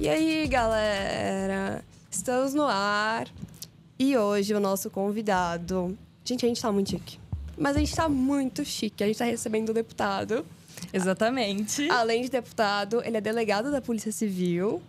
E aí, galera? Estamos no ar. E hoje o nosso convidado... Gente, a gente tá muito chique. Mas a gente tá muito chique. A gente tá recebendo um deputado. Exatamente. Além de deputado, ele é delegado da Polícia Civil.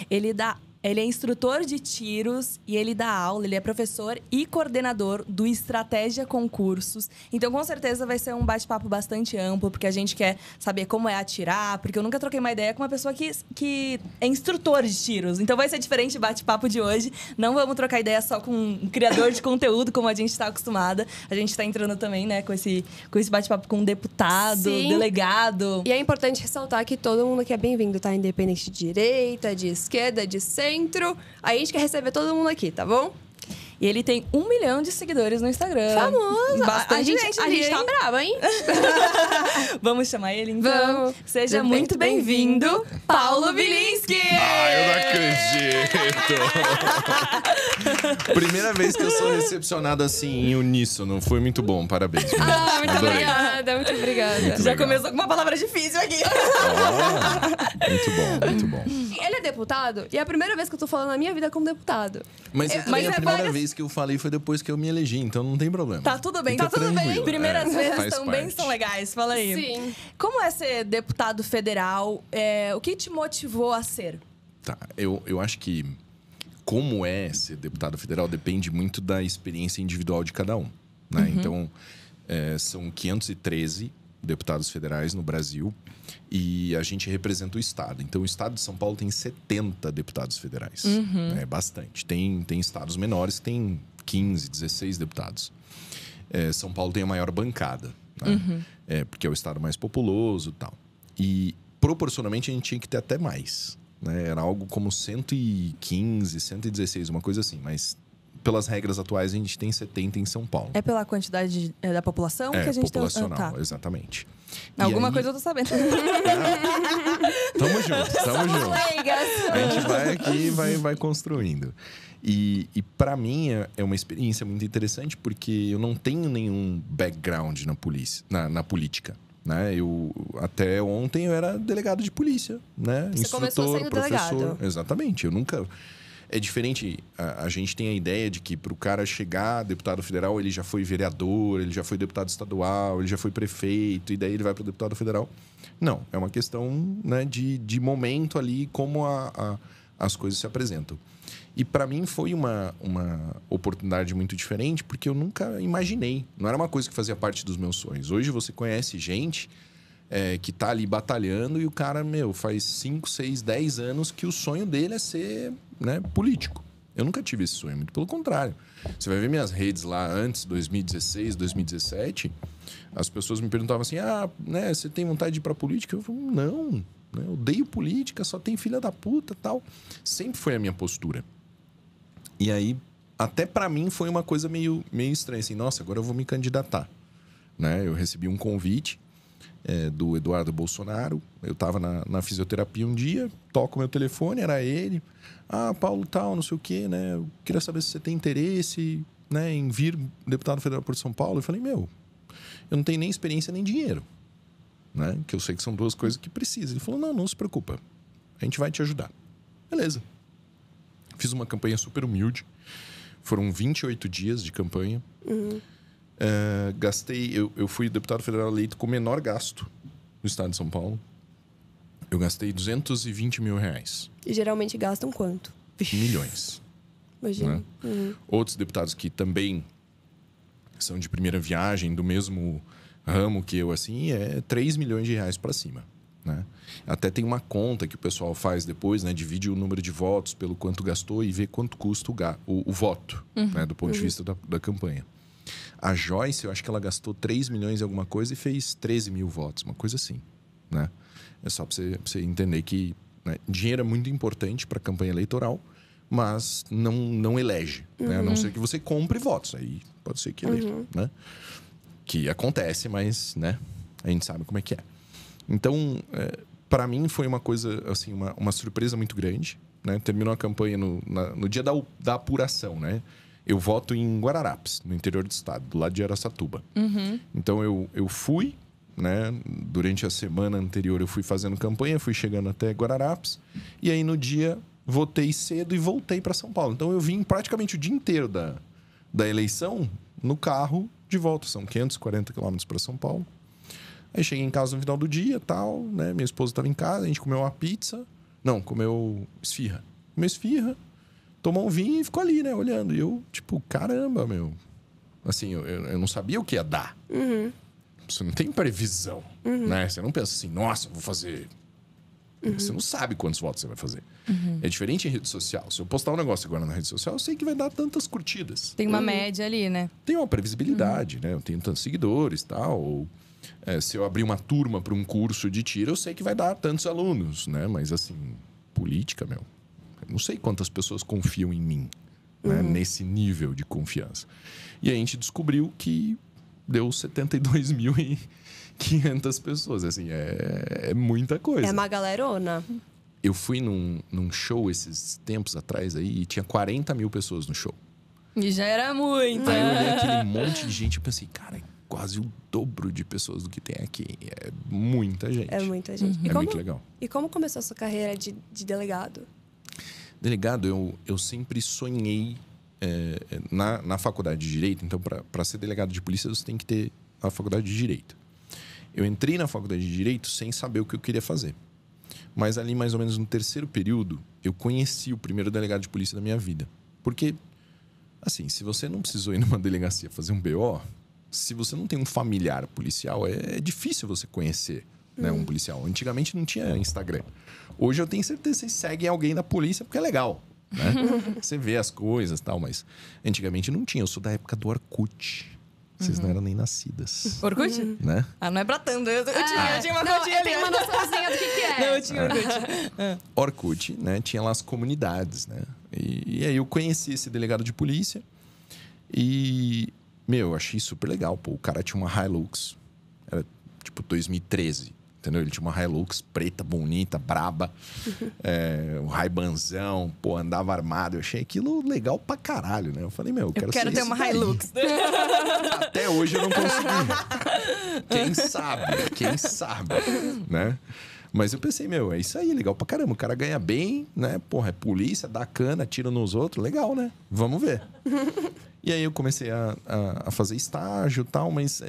Ele é instrutor de tiros e ele dá aula, ele é professor e coordenador do Estratégia Concursos. Então, com certeza, vai ser um bate-papo bastante amplo, porque a gente quer saber como é atirar, porque eu nunca troquei uma ideia com uma pessoa que é instrutor de tiros. Então, vai ser diferente o bate-papo de hoje. Não vamos trocar ideia só com um criador de conteúdo, como a gente está acostumada. A gente está entrando também, né, com esse bate-papo com um deputado, Sim. delegado. E é importante ressaltar que todo mundo aqui é bem-vindo, tá? Independente de direita, de esquerda, de centro. A gente quer receber todo mundo aqui, tá bom? E ele tem 1 milhão de seguidores no Instagram. Famoso! Bastante A gente tá brava, hein? Vamos chamar ele, então? Vamos. Seja muito bem-vindo, Paulo Bilinski! Eu não acredito! Primeira vez que eu sou recepcionado assim, em uníssono. Foi muito bom, parabéns. Muito Adorei. obrigada, muito obrigada. Muito Já legal. começou com uma palavra difícil aqui. Muito bom, muito bom. Ele é deputado e é a primeira vez que eu tô falando na minha vida como deputado. Mas, também a é primeira várias- vez que eu falei foi depois que eu me elegi, então não tem problema. Tá tudo bem, Fica tá tudo bem. tranquilo. Primeiras vezes faz também parte. são legais. Fala aí. Sim. Como é ser deputado federal? O que te motivou a ser? Tá, eu acho que como é ser deputado federal depende muito da experiência individual de cada um, né? Então, são 513 deputados federais no Brasil e a gente representa o Estado. Então, o Estado de São Paulo tem 70 deputados federais. É bastante. Tem estados menores que tem 15, 16 deputados. São Paulo tem a maior bancada, né? Porque é o estado mais populoso e tal. E, proporcionalmente, a gente tinha que ter até mais, né? Era algo como 115, 116, uma coisa assim. Mas, pelas regras atuais, a gente tem 70 em São Paulo. É pela quantidade da população que a gente populacional, tem? Tá. exatamente. E Alguma aí- coisa eu tô sabendo. Tamo junto, tamo junto. Leigas. A gente vai aqui e vai construindo. E para mim é uma experiência muito interessante porque eu não tenho nenhum background na política. Né? Até ontem eu era delegado de polícia, né? Você começou sendo professor. delegado. Exatamente. Eu nunca. É diferente. A gente tem a ideia de que para o cara chegar deputado federal, ele já foi vereador, ele já foi deputado estadual, ele já foi prefeito, e daí ele vai para o deputado federal. Não, é uma questão, né, de momento ali, como as coisas se apresentam. E para mim foi uma oportunidade muito diferente, porque eu nunca imaginei. Não era uma coisa que fazia parte dos meus sonhos. Hoje você conhece gente que tá ali batalhando e o cara, faz 5, 6, 10 anos que o sonho dele é ser, né, político. Eu nunca tive esse sonho, muito pelo contrário. Você vai ver minhas redes lá antes, 2016, 2017, as pessoas me perguntavam assim, né, você tem vontade de ir pra política? Eu falo, não, né, eu odeio política, só tem filha da puta e tal. Sempre foi a minha postura. E aí, até pra mim, foi uma coisa meio estranha, assim, nossa, agora eu vou me candidatar. Né? Eu recebi um convite do Eduardo Bolsonaro, eu tava na fisioterapia um dia, toco meu telefone, era ele. Paulo tal, não sei o quê, né? Eu queria saber se você tem interesse, né, em vir deputado federal por São Paulo. Eu falei, eu não tenho nem experiência nem dinheiro, né? Que eu sei que são duas coisas que precisam. Ele falou, não se preocupa, a gente vai te ajudar. Beleza. Fiz uma campanha super humilde. Foram 28 dias de campanha. Gastei... Eu fui deputado federal eleito com menor gasto no estado de São Paulo. Eu gastei R$220 mil. E geralmente gastam quanto? Milhões. Imagina. Né? Outros deputados que também são de primeira viagem, do mesmo ramo que eu, assim, é R$3 milhões para cima. Né? Até tem uma conta que o pessoal faz depois, né? Divide o número de votos pelo quanto gastou e vê quanto custa o voto, né? Do ponto de vista da campanha. A Joyce, eu acho que ela gastou 3 milhões e alguma coisa e fez 13 mil votos, uma coisa assim, né? É só pra você entender que, né, dinheiro é muito importante para campanha eleitoral, mas não elege, né? A não ser que você compre votos, aí pode ser que eleja, né? Que acontece, mas, né, a gente sabe como é que é. Então, para mim foi uma coisa, assim, uma surpresa muito grande, né? Terminou a campanha no dia da apuração, né? Eu voto em Guararapes, no interior do estado, do lado de Araçatuba. Então, eu fui, né? Durante a semana anterior eu fui fazendo campanha, fui chegando até Guararapes. E aí no dia votei cedo e voltei para São Paulo. Então eu vim praticamente o dia inteiro da eleição no carro de volta. São 540 quilômetros para São Paulo. Aí cheguei em casa no final do dia, tal, né? Minha esposa estava em casa, a gente comeu uma pizza. Não, comeu esfirra. Comeu esfirra, tomou um vinho e ficou ali, né? Olhando. E eu, tipo, caramba, meu. Assim, eu não sabia o que ia dar. Você não tem previsão, né? Você não pensa assim, nossa, vou fazer... Você não sabe quantos votos você vai fazer. É diferente em rede social. Se eu postar um negócio agora na rede social, eu sei que vai dar tantas curtidas. Tem uma média ali, né? Tem uma previsibilidade, né? Eu tenho tantos seguidores e tal. Ou, se eu abrir uma turma para um curso de tiro, eu sei que vai dar tantos alunos, né? Mas, assim, política, meu... Eu não sei quantas pessoas confiam em mim, né? Nesse nível de confiança. E a gente descobriu que deu 72.500 pessoas. Assim, é muita coisa. É uma galerona. Eu fui num show esses tempos atrás aí e tinha 40 mil pessoas no show. E já era muito. Aí eu olhei aquele monte de gente e pensei, cara, é quase o dobro de pessoas do que tem aqui. É muita gente. É muita gente. É muito legal. E como começou a sua carreira de delegado? Delegado, eu sempre sonhei na faculdade de Direito. Então, para ser delegado de polícia, você tem que ter a faculdade de Direito. Eu entrei na faculdade de Direito sem saber o que eu queria fazer. Mas ali, mais ou menos no terceiro período, eu conheci o primeiro delegado de polícia da minha vida. Porque, assim, se você não precisou ir numa delegacia fazer um BO, se você não tem um familiar policial, é difícil você conhecer, né, um policial. Antigamente não tinha Instagram. Hoje eu tenho certeza que vocês seguem alguém da polícia porque é legal, né? Você vê as coisas e tal, mas antigamente não tinha. Eu sou da época do Orkut. Vocês não eram nem nascidas. Orkut? Né? Ah, não é pra tanto. Eu tinha uma continha ali. Tem uma noçãozinha do que é. Não, eu tinha Orkut. Orkut, né? Tinha lá as comunidades, né? E aí eu conheci esse delegado de polícia e, eu achei super legal. Pô, o cara tinha uma Hilux. Era tipo 2013, entendeu? Ele tinha uma Hilux preta, bonita, braba. Um Ray-Banzão, pô, andava armado. Eu achei aquilo legal pra caralho, né? Eu falei, eu quero ter ser uma esse daí. Hilux. Até hoje eu não consegui. Quem sabe, né? Mas eu pensei, é isso aí, legal pra caramba. O cara ganha bem, né? Porra, é polícia, dá cana, tira nos outros. Legal, né? Vamos ver. E aí eu comecei a fazer estágio e tal, mas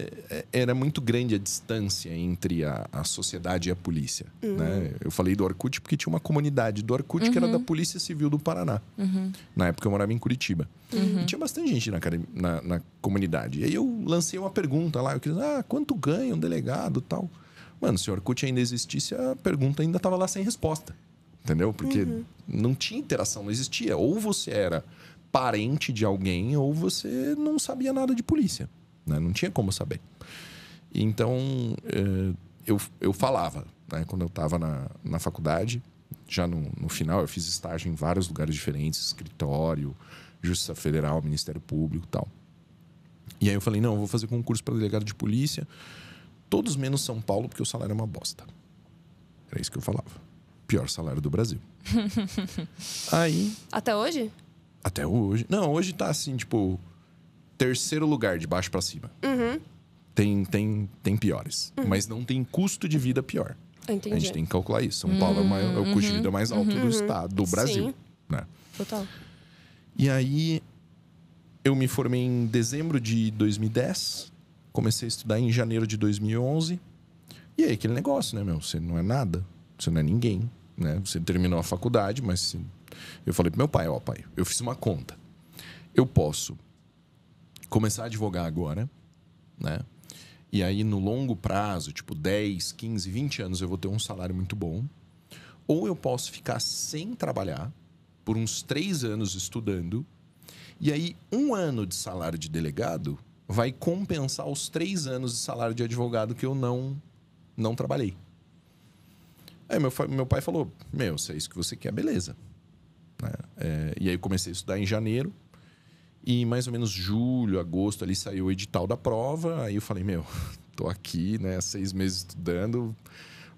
era muito grande a distância entre a sociedade e a polícia, né? Eu falei do Orkut porque tinha uma comunidade do Orkut que era da Polícia Civil do Paraná. Na época eu morava em Curitiba. E tinha bastante gente na comunidade. E aí eu lancei uma pergunta lá. Eu queria, quanto ganha um delegado e tal? Mano, se o Orkut ainda existisse, a pergunta ainda estava lá sem resposta. Entendeu? Porque não tinha interação, não existia. Ou você era parente de alguém ou você não sabia nada de polícia, né? Não tinha como saber. Então, eu falava, né? Quando eu estava na faculdade, já no final, eu fiz estágio em vários lugares diferentes, escritório, Justiça Federal, Ministério Público e tal. E aí eu falei, não, eu vou fazer concurso para delegado de polícia, todos menos São Paulo, porque o salário é uma bosta. Era isso que eu falava. Pior salário do Brasil. Aí... Até hoje? Até hoje. Não, hoje tá assim, tipo, terceiro lugar de baixo pra cima. Tem piores. Mas não tem custo de vida pior. Entendi. A gente tem que calcular isso. São Paulo é o custo de vida mais alto do estado, do Brasil. Sim. Né? Total. E aí, eu me formei em dezembro de 2010. Comecei a estudar em janeiro de 2011. E aí, aquele negócio, né, Você não é nada. Você não é ninguém, né? Você terminou a faculdade, mas... Eu falei pro meu pai, pai, eu fiz uma conta. Eu posso começar a advogar agora, né? E aí, no longo prazo, tipo 10, 15, 20 anos, eu vou ter um salário muito bom. Ou eu posso ficar sem trabalhar por uns 3 anos estudando. E aí, 1 ano de salário de delegado vai compensar os 3 anos de salário de advogado que eu não trabalhei. Aí meu pai falou, se é isso que você quer, beleza. E aí eu comecei a estudar em janeiro. E mais ou menos julho, agosto, ali saiu o edital da prova. Aí eu falei, tô aqui, né, 6 meses estudando,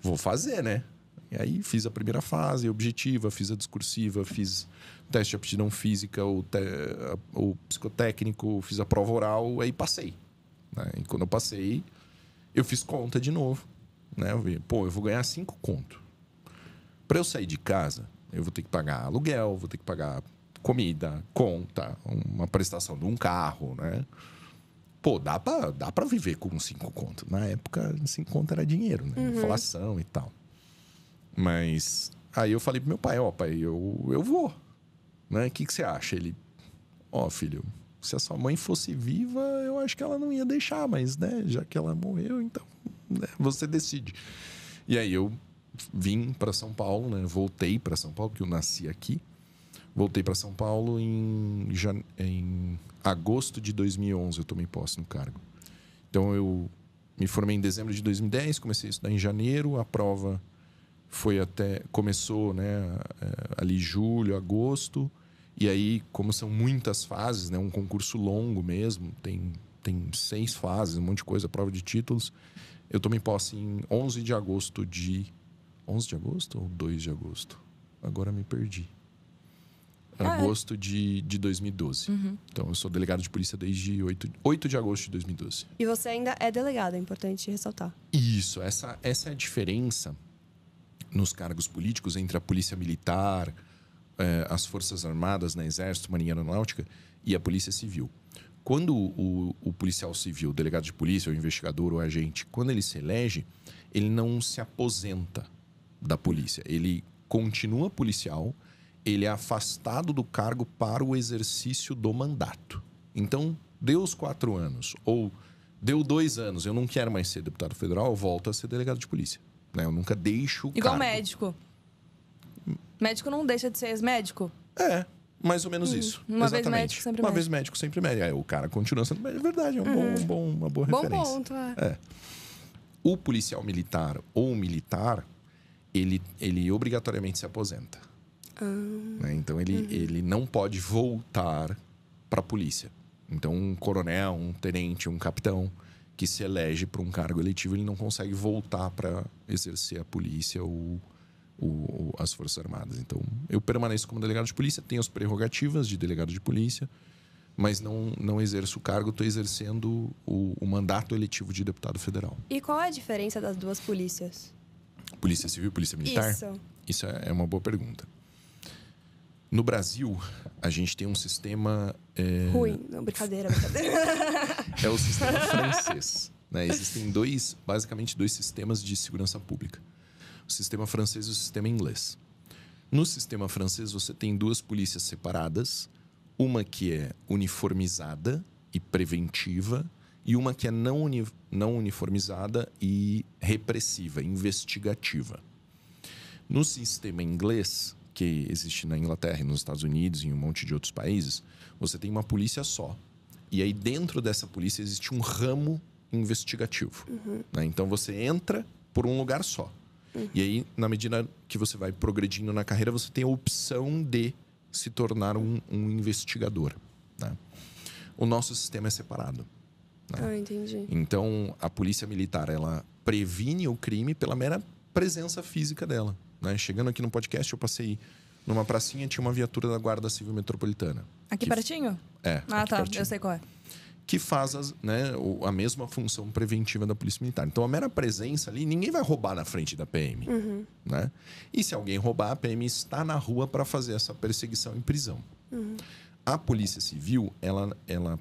vou fazer, né? E aí fiz a primeira fase, objetiva, fiz a discursiva, fiz teste de aptidão física, o psicotécnico, fiz a prova oral, aí passei. Né? E quando eu passei, Eu fiz conta de novo, né? Eu vi, eu vou ganhar 5 conto. Para eu sair de casa, eu vou ter que pagar aluguel, vou ter que pagar comida, conta, uma prestação de um carro, né? Dá pra viver com 5 conto. Na época, 5 conto era dinheiro, né? Inflação e tal. Mas aí eu falei pro meu pai, pai, eu vou. Né? O que você acha? Ele, filho, se a sua mãe fosse viva, eu acho que ela não ia deixar, mas, né, já que ela morreu, então, né, você decide. E aí eu vim para São Paulo, né? Voltei para São Paulo, porque eu nasci aqui. Voltei para São Paulo em agosto de 2011, eu tomei posse no cargo. Então, eu me formei em dezembro de 2010, comecei a estudar em janeiro, a prova começou, né, ali julho, agosto. E aí, como são muitas fases, né, um concurso longo mesmo, tem 6 fases, um monte de coisa, prova de títulos. Eu tomei posse em 11 de agosto de... 11 de agosto ou 2 de agosto? Agora me perdi. Agosto de 2012. Então, eu sou delegado de polícia desde 8 de agosto de 2012. E você ainda é delegado, é importante ressaltar. Isso, essa é a diferença nos cargos políticos entre a polícia militar, as forças armadas, né, exército, marinha, aeronáutica e a polícia civil. Quando o policial civil, o delegado de polícia, o investigador, o agente, quando ele se elege, ele não se aposenta da polícia. Ele continua policial, ele é afastado do cargo para o exercício do mandato. Então, deu os 4 anos, ou deu 2 anos, eu não quero mais ser deputado federal, eu volto a ser delegado de polícia. Né? Eu nunca deixo o Igual cargo. Médico. Médico não deixa de ser ex-médico? Mais ou menos isso. Uma Exatamente. vez médico, sempre médico. Uma vez médico, sempre médico. O cara continua sendo médico. É verdade, é uma boa referência. Bom ponto, O policial militar ou militar, ele obrigatoriamente se aposenta. Né? Então, ele não pode voltar para a polícia. Então, um coronel, um tenente, um capitão que se elege para um cargo eletivo, ele não consegue voltar para exercer a polícia ou as Forças Armadas. Então, eu permaneço como delegado de polícia, tenho as prerrogativas de delegado de polícia, mas não exerço o cargo, estou exercendo o mandato eletivo de deputado federal. E qual é a diferença das duas polícias? Polícia Civil e Polícia Militar? Isso é uma boa pergunta. No Brasil, a gente tem um sistema... Ruim. Não, brincadeira. É o sistema francês. Né? Existem basicamente dois sistemas de segurança pública. O sistema francês e o sistema inglês. No sistema francês, você tem 2 polícias separadas. Uma que é uniformizada e preventiva e uma que é não uniformizada e repressiva, investigativa. No sistema inglês, que existe na Inglaterra e nos Estados Unidos e em um monte de outros países, você tem uma polícia só. E aí, dentro dessa polícia, existe um ramo investigativo. Né? Então, você entra por um lugar só. E aí, na medida que você vai progredindo na carreira, você tem a opção de se tornar um investigador. Né? O nosso sistema é separado. Né? Entendi. Então, a polícia militar, ela previne o crime pela mera presença física dela. Né? Chegando aqui no podcast, eu passei numa pracinha, tinha uma viatura da Guarda Civil Metropolitana. Aqui pertinho? Aqui tá. pertinho. Eu sei qual é. Que faz a mesma função preventiva da Polícia Militar. Então, a mera presença ali, ninguém vai roubar na frente da PM. Né? E se alguém roubar, a PM está na rua para fazer essa perseguição e prisão. A Polícia Civil, ela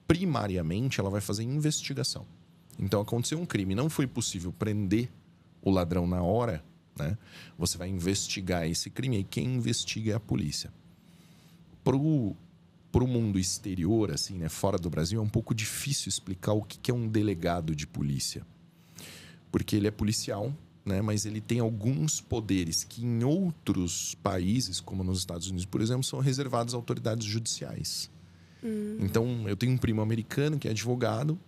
primariamente, ela vai fazer investigação. Então, aconteceu um crime, não foi possível prender o ladrão na hora, né? Você vai investigar esse crime e quem investiga é a polícia. Pro mundo exterior, assim, né, fora do Brasil, é um pouco difícil explicar o que é um delegado de polícia. Porque ele é policial, né, mas ele tem alguns poderes que em outros países, como nos Estados Unidos, por exemplo, são reservados a autoridades judiciais. Então, eu tenho um primo americano que é advogado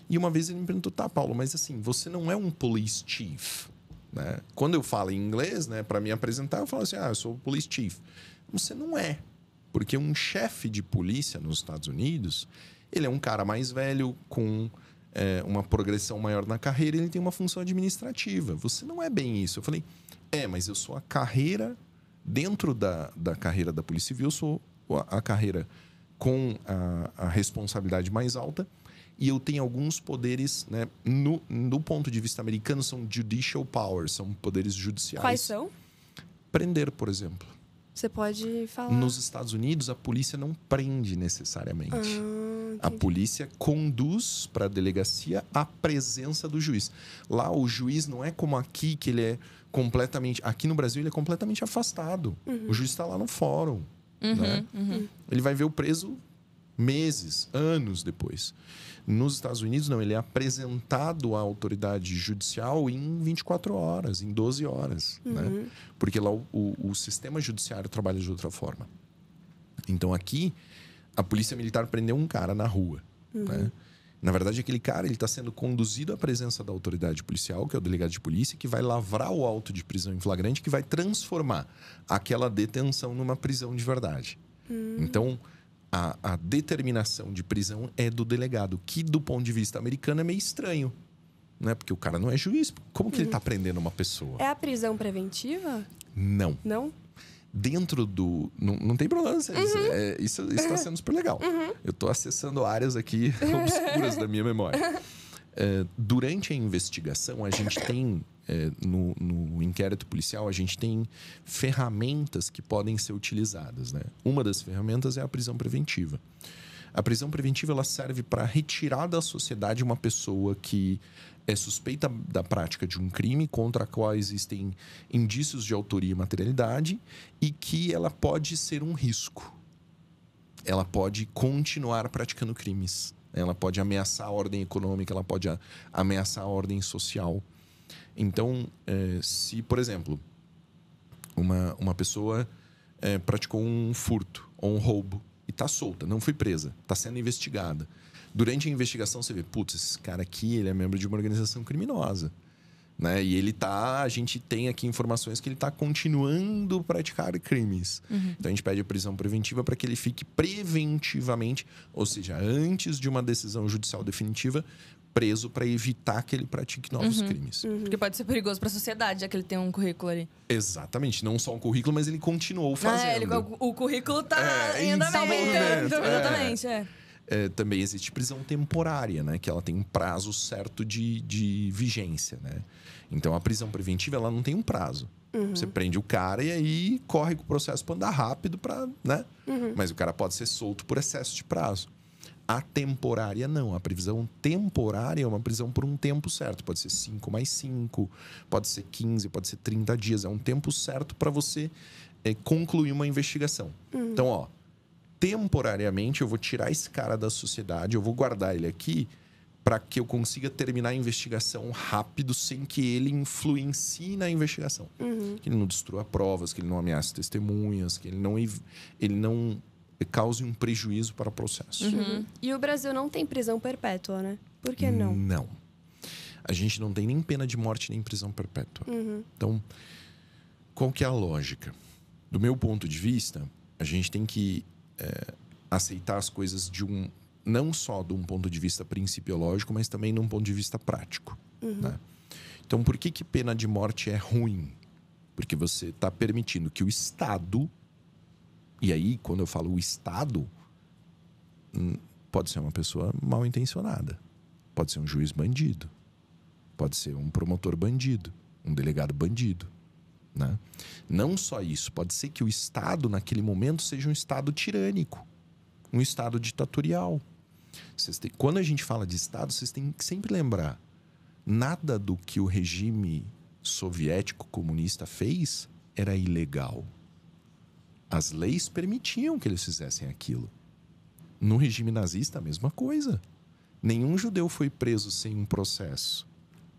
e uma vez ele me perguntou, tá, Paulo, mas assim, você não é um police chief, né? Quando eu falo em inglês, né, para me apresentar, eu falo assim, eu sou o police chief. Você não é. Porque um chefe de polícia nos Estados Unidos, ele é um cara mais velho, com uma progressão maior na carreira, ele tem uma função administrativa. Você não é bem isso. Eu falei, mas eu sou a carreira, dentro da carreira da Polícia Civil, eu sou a carreira com a responsabilidade mais alta e eu tenho alguns poderes, né? No ponto de vista americano, são judicial powers, são poderes judiciais. Quais são? Prender, por exemplo. Você pode falar. Nos Estados Unidos, a polícia não prende necessariamente. A polícia conduz para a delegacia a presença do juiz. Lá, o juiz não é como aqui, que ele é completamente... Aqui no Brasil, ele é completamente afastado. O juiz está lá no fórum. Né? Ele vai ver o preso meses, anos depois. Nos Estados Unidos, não. Ele é apresentado à autoridade judicial em 24 horas, em 12 horas. Né? Porque lá o sistema judiciário trabalha de outra forma. Então, aqui, a polícia militar prendeu um cara na rua. Né? Na verdade, aquele cara está sendo conduzido à presença da autoridade policial, que é o delegado de polícia, que vai lavrar o auto de prisão em flagrante, que vai transformar aquela detenção numa prisão de verdade. Então, a determinação de prisão é do delegado, que do ponto de vista americano é meio estranho. Né? Porque o cara não é juiz. Como que ele está prendendo uma pessoa? É a prisão preventiva? Não. Não? Dentro do... Não tem problema. Isso está sendo super legal. Eu estou acessando áreas aqui obscuras da minha memória. Durante a investigação, a gente tem... No inquérito policial, a gente tem ferramentas que podem ser utilizadas. Né? Uma das ferramentas é a prisão preventiva. A prisão preventiva ela serve para retirar da sociedade uma pessoa que é suspeita da prática de um crime contra a qual existem indícios de autoria e materialidade e que ela pode ser um risco. Ela pode continuar praticando crimes. Ela pode ameaçar a ordem econômica, ela pode ameaçar a ordem social. Então, se, por exemplo, uma pessoa praticou um furto ou um roubo e está solta, não foi presa, está sendo investigada. Durante a investigação você vê, putz, esse cara aqui ele é membro de uma organização criminosa. Né? E a gente tem aqui informações que ele está continuando a praticar crimes. Então a gente pede a prisão preventiva para que ele fique preventivamente, ou seja, antes de uma decisão judicial definitiva, preso para evitar que ele pratique novos crimes. Porque pode ser perigoso para a sociedade, já que ele tem um currículo ali. Exatamente. Não só um currículo, mas ele continuou fazendo. O currículo está ainda aumentando. Exatamente, também existe prisão temporária, né? Que ela tem um prazo certo de vigência, né? Então, a prisão preventiva, ela não tem um prazo. Você prende o cara e aí corre com o processo para andar rápido, né? Mas o cara pode ser solto por excesso de prazo. A temporária, não. A prisão temporária é uma prisão por um tempo certo. Pode ser 5 mais 5, pode ser 15, pode ser 30 dias. É um tempo certo para você concluir uma investigação. Então, temporariamente, eu vou tirar esse cara da sociedade, eu vou guardar ele aqui para que eu consiga terminar a investigação rápido, sem que ele influencie na investigação. Que ele não destrua provas, que ele não ameace testemunhas, que ele não cause um prejuízo para o processo. E o Brasil não tem prisão perpétua, né? Por que não? Não. A gente não tem nem pena de morte, nem prisão perpétua. Então, qual que é a lógica? Do meu ponto de vista, a gente tem que aceitar as coisas não só de um ponto de vista principiológico, mas também de um ponto de vista prático. Né? Então, por que pena de morte é ruim? Porque você está permitindo que o Estado... E aí, quando eu falo o Estado, pode ser uma pessoa mal intencionada. Pode ser um juiz bandido. Pode ser um promotor bandido. Um delegado bandido. Né? Não só isso. Pode ser que o Estado, naquele momento, seja um Estado tirânico. Um Estado ditatorial. Quando a gente fala de Estado, vocês têm que sempre lembrar. Nada do que o regime soviético comunista fez era ilegal. As leis permitiam que eles fizessem aquilo. No regime nazista, a mesma coisa. Nenhum judeu foi preso sem um processo.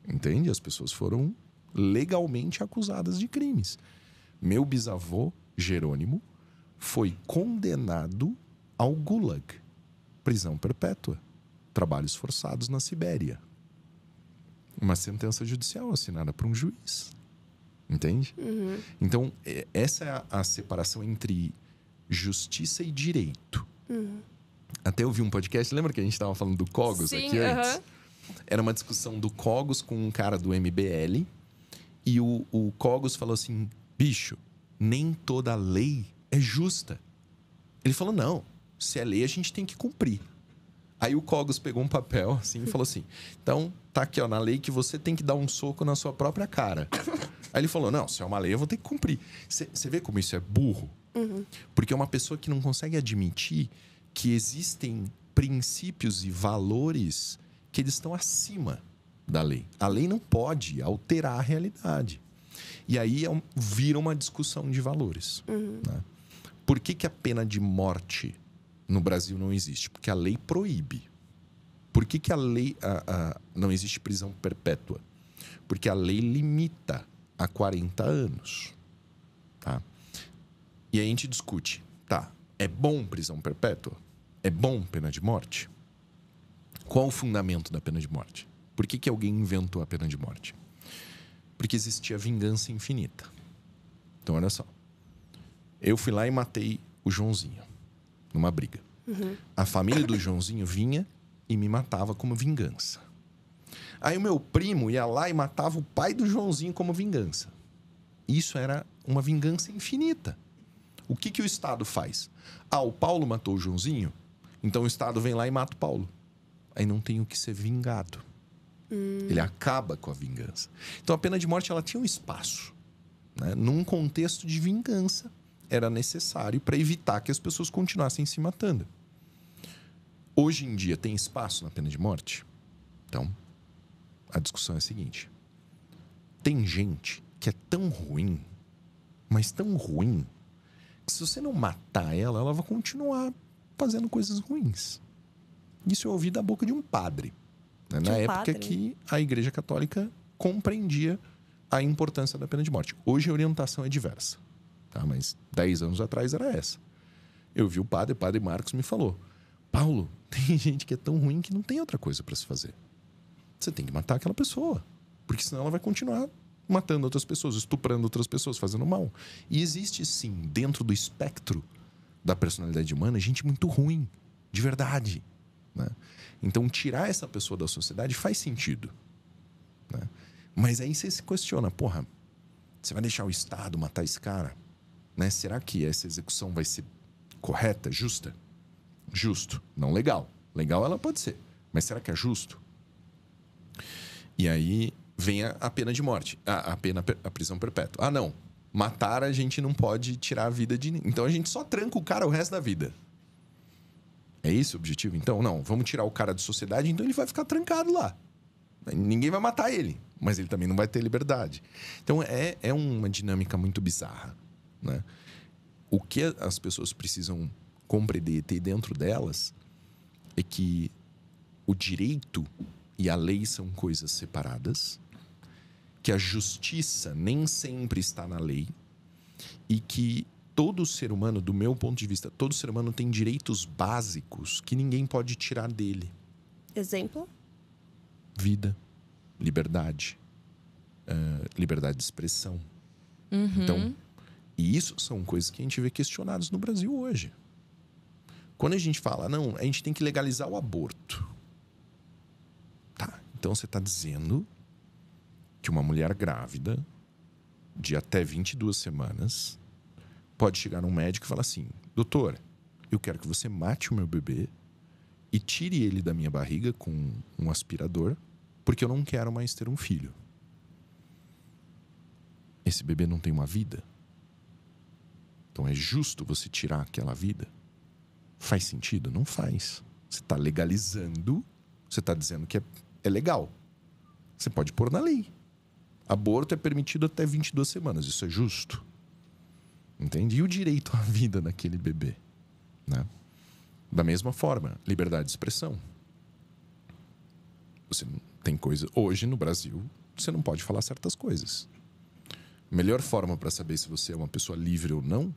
Entende? As pessoas foram legalmente acusadas de crimes. Meu bisavô, Jerônimo, foi condenado ao Gulag. Prisão perpétua. Trabalhos forçados na Sibéria. Uma sentença judicial assinada por um juiz. Entende? Então, essa é a separação entre justiça e direito. Até eu vi um podcast, lembra que a gente estava falando do Cogos aqui antes? Era uma discussão do Cogos com um cara do MBL. E o Cogos falou assim, bicho, nem toda lei é justa. Ele falou, não, se é lei a gente tem que cumprir. Aí o Cogos pegou um papel assim e falou assim: então, tá aqui ó, na lei que você tem que dar um soco na sua própria cara. Aí ele falou: não, se é uma lei eu vou ter que cumprir. Você vê como isso é burro? Porque é uma pessoa que não consegue admitir que existem princípios e valores que eles estão acima da lei. A lei não pode alterar a realidade. E aí vira uma discussão de valores. Né? Por que a pena de morte no Brasil não existe? Porque a lei proíbe. Por que a lei não existe prisão perpétua? Porque a lei limita a 40 anos. Tá? E aí a gente discute. Tá, é bom prisão perpétua? É bom pena de morte? Qual o fundamento da pena de morte? Por que alguém inventou a pena de morte? Porque existia vingança infinita. Então, olha só. Eu fui lá e matei o Joãozinho numa briga. A família do Joãozinho vinha e me matava como vingança. Aí o meu primo ia lá e matava o pai do Joãozinho como vingança. Isso era uma vingança infinita. O que o Estado faz? Ah, o Paulo matou o Joãozinho, então o Estado vem lá e mata o Paulo. Aí não tem o que ser vingado. Ele acaba com a vingança. Então a pena de morte ela tinha um espaço. Né? Num contexto de vingança, era necessário para evitar que as pessoas continuassem se matando. Hoje em dia tem espaço na pena de morte? Então, a discussão é a seguinte. Tem gente que é tão ruim, mas tão ruim, que se você não matar ela, ela vai continuar fazendo coisas ruins. Isso eu ouvi da boca de um padre. Né? Na época que a Igreja Católica compreendia a importância da pena de morte. Hoje a orientação é diversa. Tá? Mas 10 anos atrás era essa. Eu vi o padre Marcos me falou: Paulo, tem gente que é tão ruim que não tem outra coisa para se fazer. Você tem que matar aquela pessoa. Porque senão ela vai continuar matando outras pessoas, estuprando outras pessoas, fazendo mal. E existe, sim, dentro do espectro da personalidade humana, gente muito ruim. De verdade. Né? Então, tirar essa pessoa da sociedade faz sentido. Né? Mas aí você se questiona: porra, você vai deixar o Estado matar esse cara? Né? Será que essa execução vai ser correta, justa? Justo, não legal. Legal ela pode ser, mas será que é justo? E aí vem a pena de morte, a prisão perpétua. Ah, não, matar a gente não pode tirar a vida de ninguém. Então a gente só tranca o cara o resto da vida. É esse o objetivo? Então, não, vamos tirar o cara da sociedade, então ele vai ficar trancado lá. Ninguém vai matar ele, mas ele também não vai ter liberdade. Então é uma dinâmica muito bizarra. Né? O que as pessoas precisam compreender e ter dentro delas é que o direito e a lei são coisas separadas, que a justiça nem sempre está na lei e que todo ser humano, do meu ponto de vista, todo ser humano tem direitos básicos que ninguém pode tirar dele. Exemplo? Vida, liberdade, liberdade de expressão. Então, e isso são coisas que a gente vê questionadas no Brasil hoje. Quando a gente fala, não, a gente tem que legalizar o aborto. Tá, então você está dizendo que uma mulher grávida de até 22 semanas pode chegar num médico e falar assim: doutor, eu quero que você mate o meu bebê e tire ele da minha barriga com um aspirador, porque eu não quero mais ter um filho. Esse bebê não tem uma vida? Então é justo você tirar aquela vida? Faz sentido? Não faz. Você está legalizando, você está dizendo que é legal. Você pode pôr na lei. Aborto é permitido até 22 semanas, isso é justo. Entende? E o direito à vida daquele bebê? Né? Da mesma forma, liberdade de expressão. Você tem coisa... Hoje, no Brasil, você não pode falar certas coisas. A melhor forma para saber se você é uma pessoa livre ou não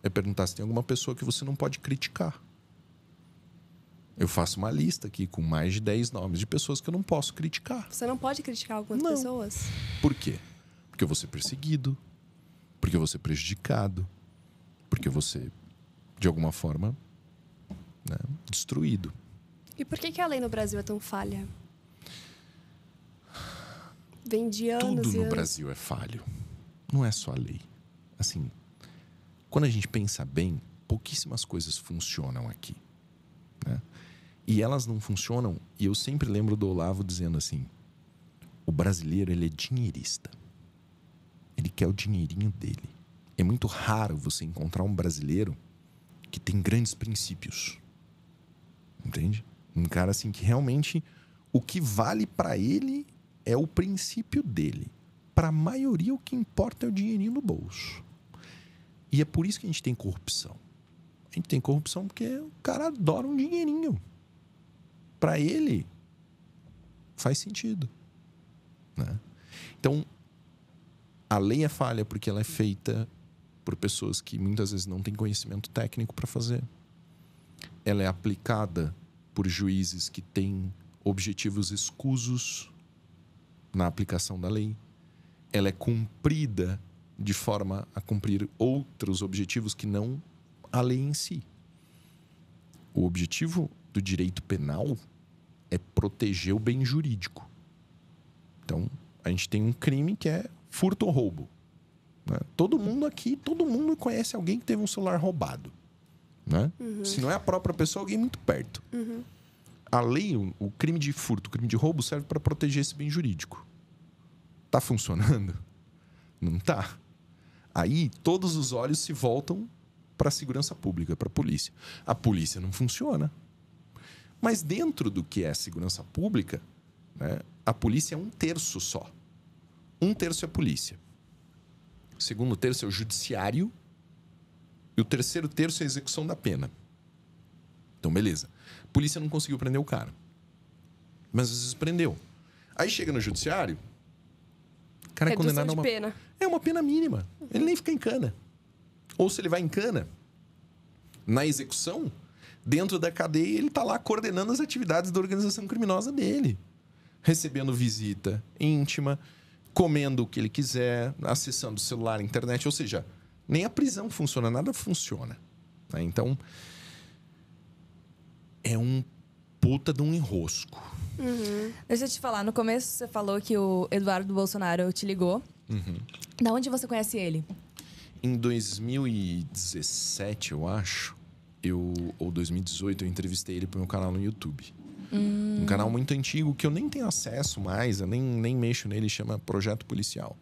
é perguntar se tem alguma pessoa que você não pode criticar. Eu faço uma lista aqui com mais de 10 nomes de pessoas que eu não posso criticar. Você não pode criticar algumas pessoas? Por quê? Porque eu vou ser perseguido, porque eu vou ser prejudicado, porque eu vou ser, de alguma forma, né, destruído. E por que a lei no Brasil é tão falha? Vem de anos Tudo e no anos. Brasil é falho. Não é só a lei. Assim, quando a gente pensa bem, pouquíssimas coisas funcionam aqui. Né? E elas não funcionam. E eu sempre lembro do Olavo dizendo assim: o brasileiro, ele é dinheirista. Ele quer o dinheirinho dele. É muito raro você encontrar um brasileiro que tem grandes princípios. Entende? Um cara assim que realmente o que vale para ele é o princípio dele. Para a maioria, o que importa é o dinheirinho no bolso. E é por isso que a gente tem corrupção. A gente tem corrupção porque o cara adora um dinheirinho. Para ele, faz sentido. Né? Então, a lei é falha porque ela é feita por pessoas que muitas vezes não têm conhecimento técnico para fazer. Ela é aplicada por juízes que têm objetivos escusos na aplicação da lei. Ela é cumprida de forma a cumprir outros objetivos que não a lei em si. O objetivo do direito penal é proteger o bem jurídico. Então, a gente tem um crime que é furto ou roubo. Né? Todo mundo conhece alguém que teve um celular roubado. Né? Se não é a própria pessoa, alguém muito perto. A lei, o crime de furto, o crime de roubo serve para proteger esse bem jurídico. Tá funcionando? Não tá. Aí, todos os olhos se voltam para a segurança pública, para a polícia. A polícia não funciona. Mas dentro do que é segurança pública, né, a polícia é 1/3 só. 1/3 é a polícia. O segundo terço é o judiciário. E o terceiro terço é a execução da pena. Então, beleza. A polícia não conseguiu prender o cara. Mas às vezes prendeu. Aí chega no judiciário, o cara é condenado a uma pena. É uma pena mínima. Ele nem fica em cana. Ou se ele vai em cana, na execução, dentro da cadeia, ele está lá coordenando as atividades da organização criminosa dele. Recebendo visita íntima, comendo o que ele quiser, acessando o celular, internet. Ou seja, nem a prisão funciona, nada funciona. Né? Então, é um puta de um enrosco. Deixa eu te falar, no começo você falou que o Eduardo Bolsonaro te ligou. Da onde você conhece ele? Em 2017, eu acho, ou 2018, eu entrevistei ele pro meu canal no YouTube. Um canal muito antigo que eu nem tenho acesso mais, eu nem mexo nele, chama Projeto Policial.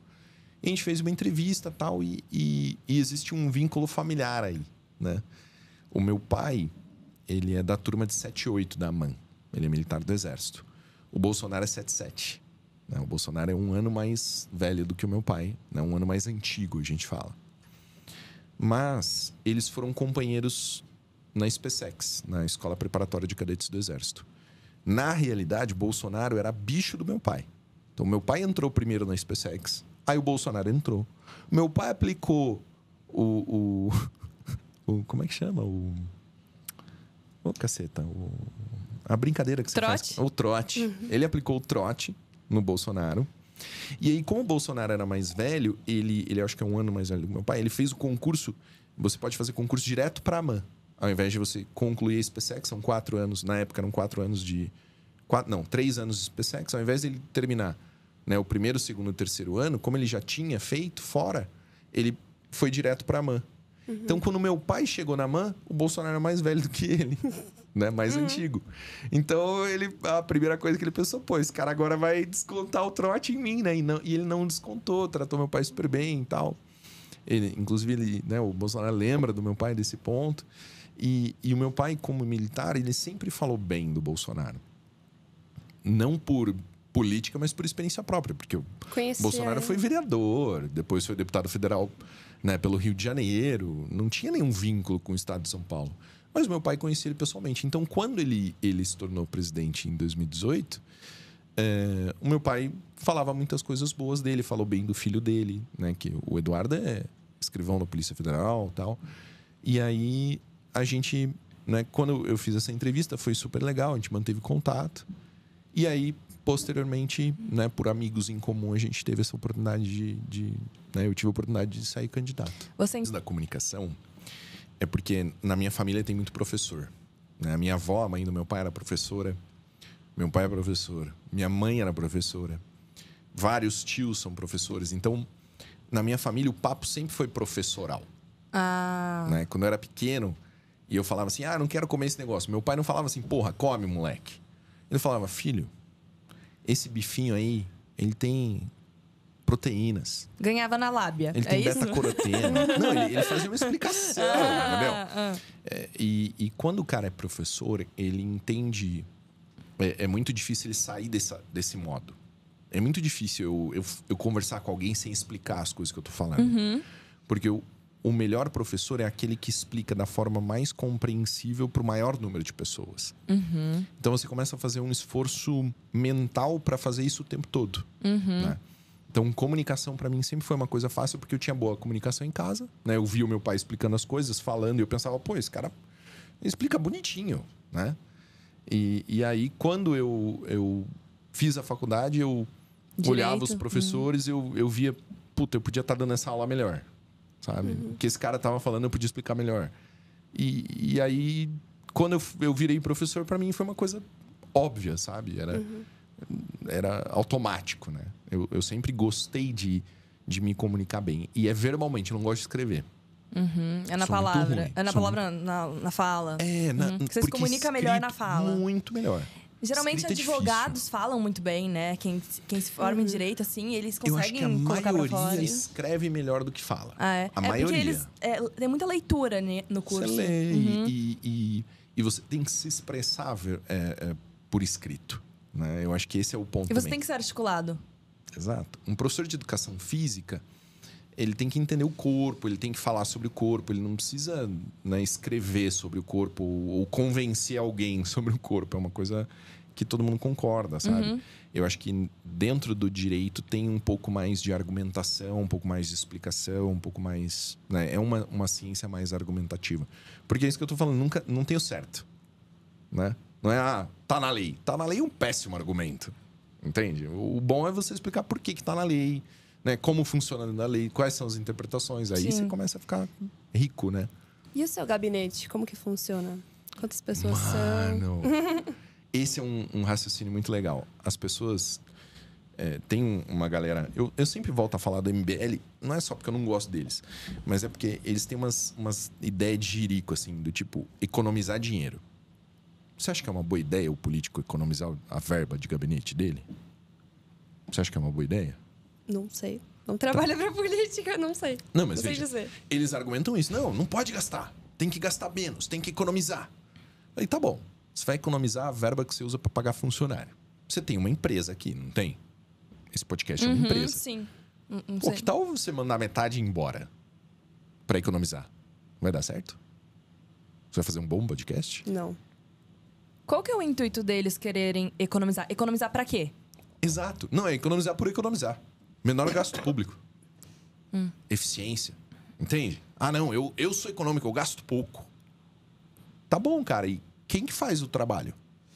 E a gente fez uma entrevista tal, e existe um vínculo familiar aí, né? O meu pai, ele é da turma de 78 da AMAN. Ele é militar do Exército. O Bolsonaro é 77. Né? O Bolsonaro é um ano mais velho do que o meu pai, né? Um ano mais antigo, a gente fala. Mas eles foram companheiros na SpaceX, na Escola Preparatória de Cadetes do Exército. Na realidade, o Bolsonaro era bicho do meu pai. Então, meu pai entrou primeiro na SpaceX, aí o Bolsonaro entrou. Meu pai aplicou como é que chama? A brincadeira que você trote? faz. O trote. Ele aplicou o trote no Bolsonaro. E aí, como o Bolsonaro era mais velho, ele acho que é um ano mais velho do que meu pai, ele fez o concurso. Você pode fazer concurso direto para a AMAN. Ao invés de você concluir a SpaceX, são 4 anos. Na época eram 4 anos de... 3 anos de SpaceX. Ao invés de ele terminar, né, o primeiro, segundo e terceiro ano, como ele já tinha feito fora, ele foi direto para a AMAN. Então, quando meu pai chegou na AMAN, o Bolsonaro era mais velho do que ele. Né? Mais antigo. Então, a primeira coisa que ele pensou, pô, esse cara agora vai descontar o trote em mim, né? E ele não descontou, tratou meu pai super bem e tal. Inclusive, né, o Bolsonaro lembra do meu pai desse ponto. E o meu pai, como militar, ele sempre falou bem do Bolsonaro. Não por política, mas por experiência própria. Porque o Bolsonaro foi vereador, depois foi deputado federal, né, pelo Rio de Janeiro. Não tinha nenhum vínculo com o estado de São Paulo. Mas meu pai conhecia ele pessoalmente. Então, quando ele se tornou presidente em 2018, o meu pai falava muitas coisas boas dele, falou bem do filho dele, né? Que o Eduardo é escrivão da Polícia Federal e tal. E aí, a gente, né, quando eu fiz essa entrevista, foi super legal, a gente manteve contato. E aí, posteriormente, né, por amigos em comum, a gente teve essa oportunidade né, eu tive a oportunidade de sair candidato. Da comunicação... É porque na minha família tem muito professor. Né? A minha avó, a mãe do meu pai, era professora. Meu pai é professor. Minha mãe era professora. Vários tios são professores. Então, na minha família, o papo sempre foi professoral. Né? Quando eu era pequeno, E eu falava assim, não quero comer esse negócio. Meu pai não falava assim, porra, come, moleque. Ele falava, filho, esse bifinho aí, ele tem proteínas. Ganhava na lábia. Ele tem isso? beta-caroteno. Não, ele fazia uma explicação, entendeu? E quando o cara é professor, ele entende... É muito difícil ele sair desse modo. É muito difícil eu conversar com alguém sem explicar as coisas que eu tô falando. Porque o melhor professor é aquele que explica da forma mais compreensível para o maior número de pessoas. Então você começa a fazer um esforço mental para fazer isso o tempo todo. Né? Então, comunicação para mim sempre foi uma coisa fácil, porque eu tinha boa comunicação em casa, né? Eu via o meu pai explicando as coisas, falando, e eu pensava, pô, esse cara explica bonitinho, né? E aí, quando eu fiz a faculdade, eu olhava os professores, eu via, puta, eu podia estar dando essa aula melhor, sabe? O que esse cara tava falando, eu podia explicar melhor. E aí, quando eu virei professor, para mim foi uma coisa óbvia, sabe? Era automático, né? Eu sempre gostei de me comunicar bem. E é verbalmente, eu não gosto de escrever. É na palavra. É na palavra, na fala. Você se comunica melhor na fala. Muito melhor. Geralmente, Escrita é advogados difícil. falam muito bem, né? Quem se forma em direito, assim, eles conseguem eu acho que a maioria hein? escreve melhor do que fala. A maioria. Porque eles... tem muita leitura no curso. Você lê e você tem que se expressar por escrito. Né? Eu acho que esse é o ponto E você também. tem que ser articulado. Exato. Um professor de educação física, ele tem que entender o corpo, ele tem que falar sobre o corpo, ele não precisa, né, escrever sobre o corpo ou convencer alguém sobre o corpo. É uma coisa que todo mundo concorda, sabe? Eu acho que dentro do direito tem um pouco mais de argumentação, um pouco mais de explicação, um pouco mais... Né? É uma ciência mais argumentativa. Porque é isso que eu tô falando, não tem o certo. Né? Não é, tá na lei. Tá na lei é um péssimo argumento. Entende? O bom é você explicar por que tá na lei, né? Como funciona na lei, quais são as interpretações. Aí você começa a ficar rico, né? E o seu gabinete, como que funciona? Quantas pessoas são? Esse é um raciocínio muito legal. As pessoas... tem uma galera... Eu sempre volto a falar do MBL, não é só porque eu não gosto deles, mas é porque eles têm umas ideias de jirico, assim, do tipo, economizar dinheiro. Você acha que é uma boa ideia o político economizar a verba de gabinete dele? Você acha que é uma boa ideia? Não sei. Não trabalha pra política, não sei. Não, mas não sei veja, dizer. Eles argumentam isso. Não pode gastar. Tem que gastar menos, tem que economizar. Aí tá bom. Você vai economizar a verba que você usa para pagar funcionário. Você tem uma empresa aqui, não tem? Esse podcast é uma empresa. Sim. Pô, que tal você mandar metade embora para economizar? Vai dar certo? Você vai fazer um bom podcast? Não. Qual que é o intuito deles quererem economizar? Economizar pra quê? Exato. Não, é economizar por economizar. Menor gasto público. Eficiência. Entende? Não, eu sou econômico, eu gasto pouco. Tá bom, cara. E quem que faz o trabalho?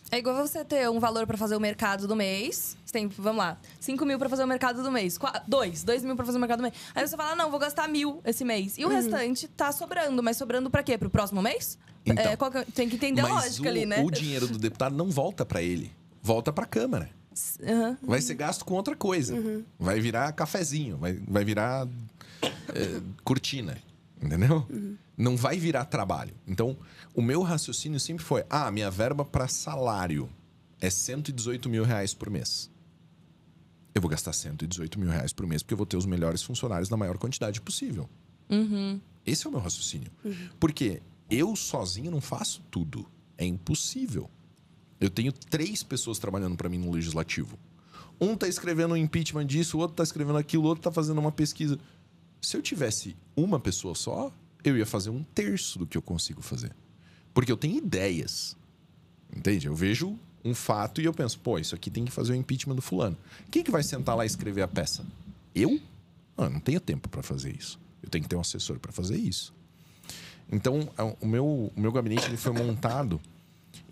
É igual você ter um valor pra fazer o mercado do mês. Você tem, vamos lá, 5 mil pra fazer o mercado do mês. 2 mil pra fazer o mercado do mês. Aí você fala, não, vou gastar 1.000 esse mês. E o restante tá sobrando. Mas sobrando pra quê? Pro próximo mês? Então, tem que entender a lógica ali, né? O dinheiro do deputado não volta pra ele. Volta pra Câmara. Vai ser gasto com outra coisa. Vai virar cafezinho. Vai virar cortina. Entendeu? Não vai virar trabalho. Então, o meu raciocínio sempre foi... minha verba para salário é 118 mil reais por mês. Eu vou gastar 118 mil reais por mês porque eu vou ter os melhores funcionários na maior quantidade possível. Esse é o meu raciocínio. Porque eu sozinho não faço tudo. É impossível. Eu tenho 3 pessoas trabalhando para mim no legislativo. Um tá escrevendo um impeachment disso, o outro tá escrevendo aquilo, o outro tá fazendo uma pesquisa. Se eu tivesse uma pessoa só, eu ia fazer 1/3 do que eu consigo fazer. Porque eu tenho ideias. Entende? Eu vejo um fato e eu penso, pô, isso aqui tem que fazer o impeachment do fulano. Quem que vai sentar lá e escrever a peça? Eu? Eu não tenho tempo para fazer isso. Eu tenho que ter um assessor para fazer isso. Então, o meu gabinete ele foi montado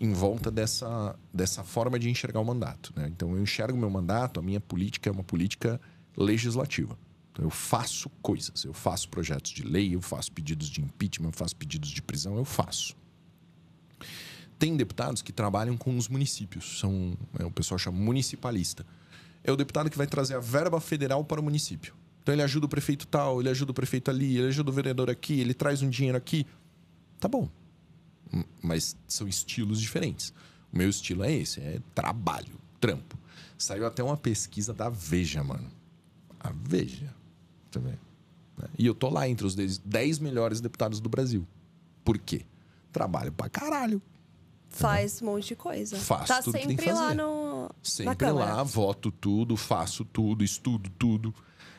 em volta dessa forma de enxergar o mandato. Né? Então, eu enxergo o meu mandato, a minha política é uma política legislativa. Então, eu faço coisas, eu faço projetos de lei, eu faço pedidos de impeachment, eu faço pedidos de prisão, eu faço. Tem deputados que trabalham com os municípios, o pessoal chama municipalista. É o deputado que vai trazer a verba federal para o município. Então ele ajuda o prefeito tal, ele ajuda o prefeito ali, ele ajuda o vereador aqui, ele traz um dinheiro aqui. Tá bom. Mas são estilos diferentes. O meu estilo é esse, é trabalho, trampo. Saiu até uma pesquisa da Veja, mano. A Veja. Tá vendo? E eu tô lá entre os 10 melhores deputados do Brasil. Por quê? Trabalho pra caralho. Faz um monte de coisa. Faço tá tudo que sempre tem que fazer. lá na Sempre Câmara. lá, voto tudo, faço tudo, estudo tudo.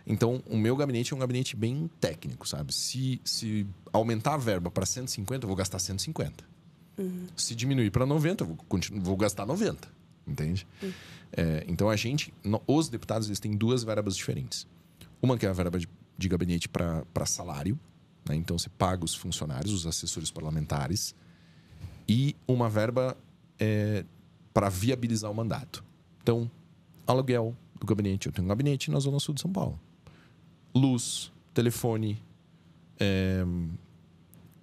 Então, o meu gabinete é um gabinete bem técnico, sabe? Se aumentar a verba para 150, eu vou gastar 150. Se diminuir para 90, eu vou gastar 90. Entende? Então, os deputados, eles têm duas verbas diferentes. Uma que é a verba de gabinete para salário, né? Então, você paga os funcionários, os assessores parlamentares. E uma verba para viabilizar o mandato. Então, aluguel do gabinete. Eu tenho um gabinete na Zona Sul de São Paulo. Luz, telefone,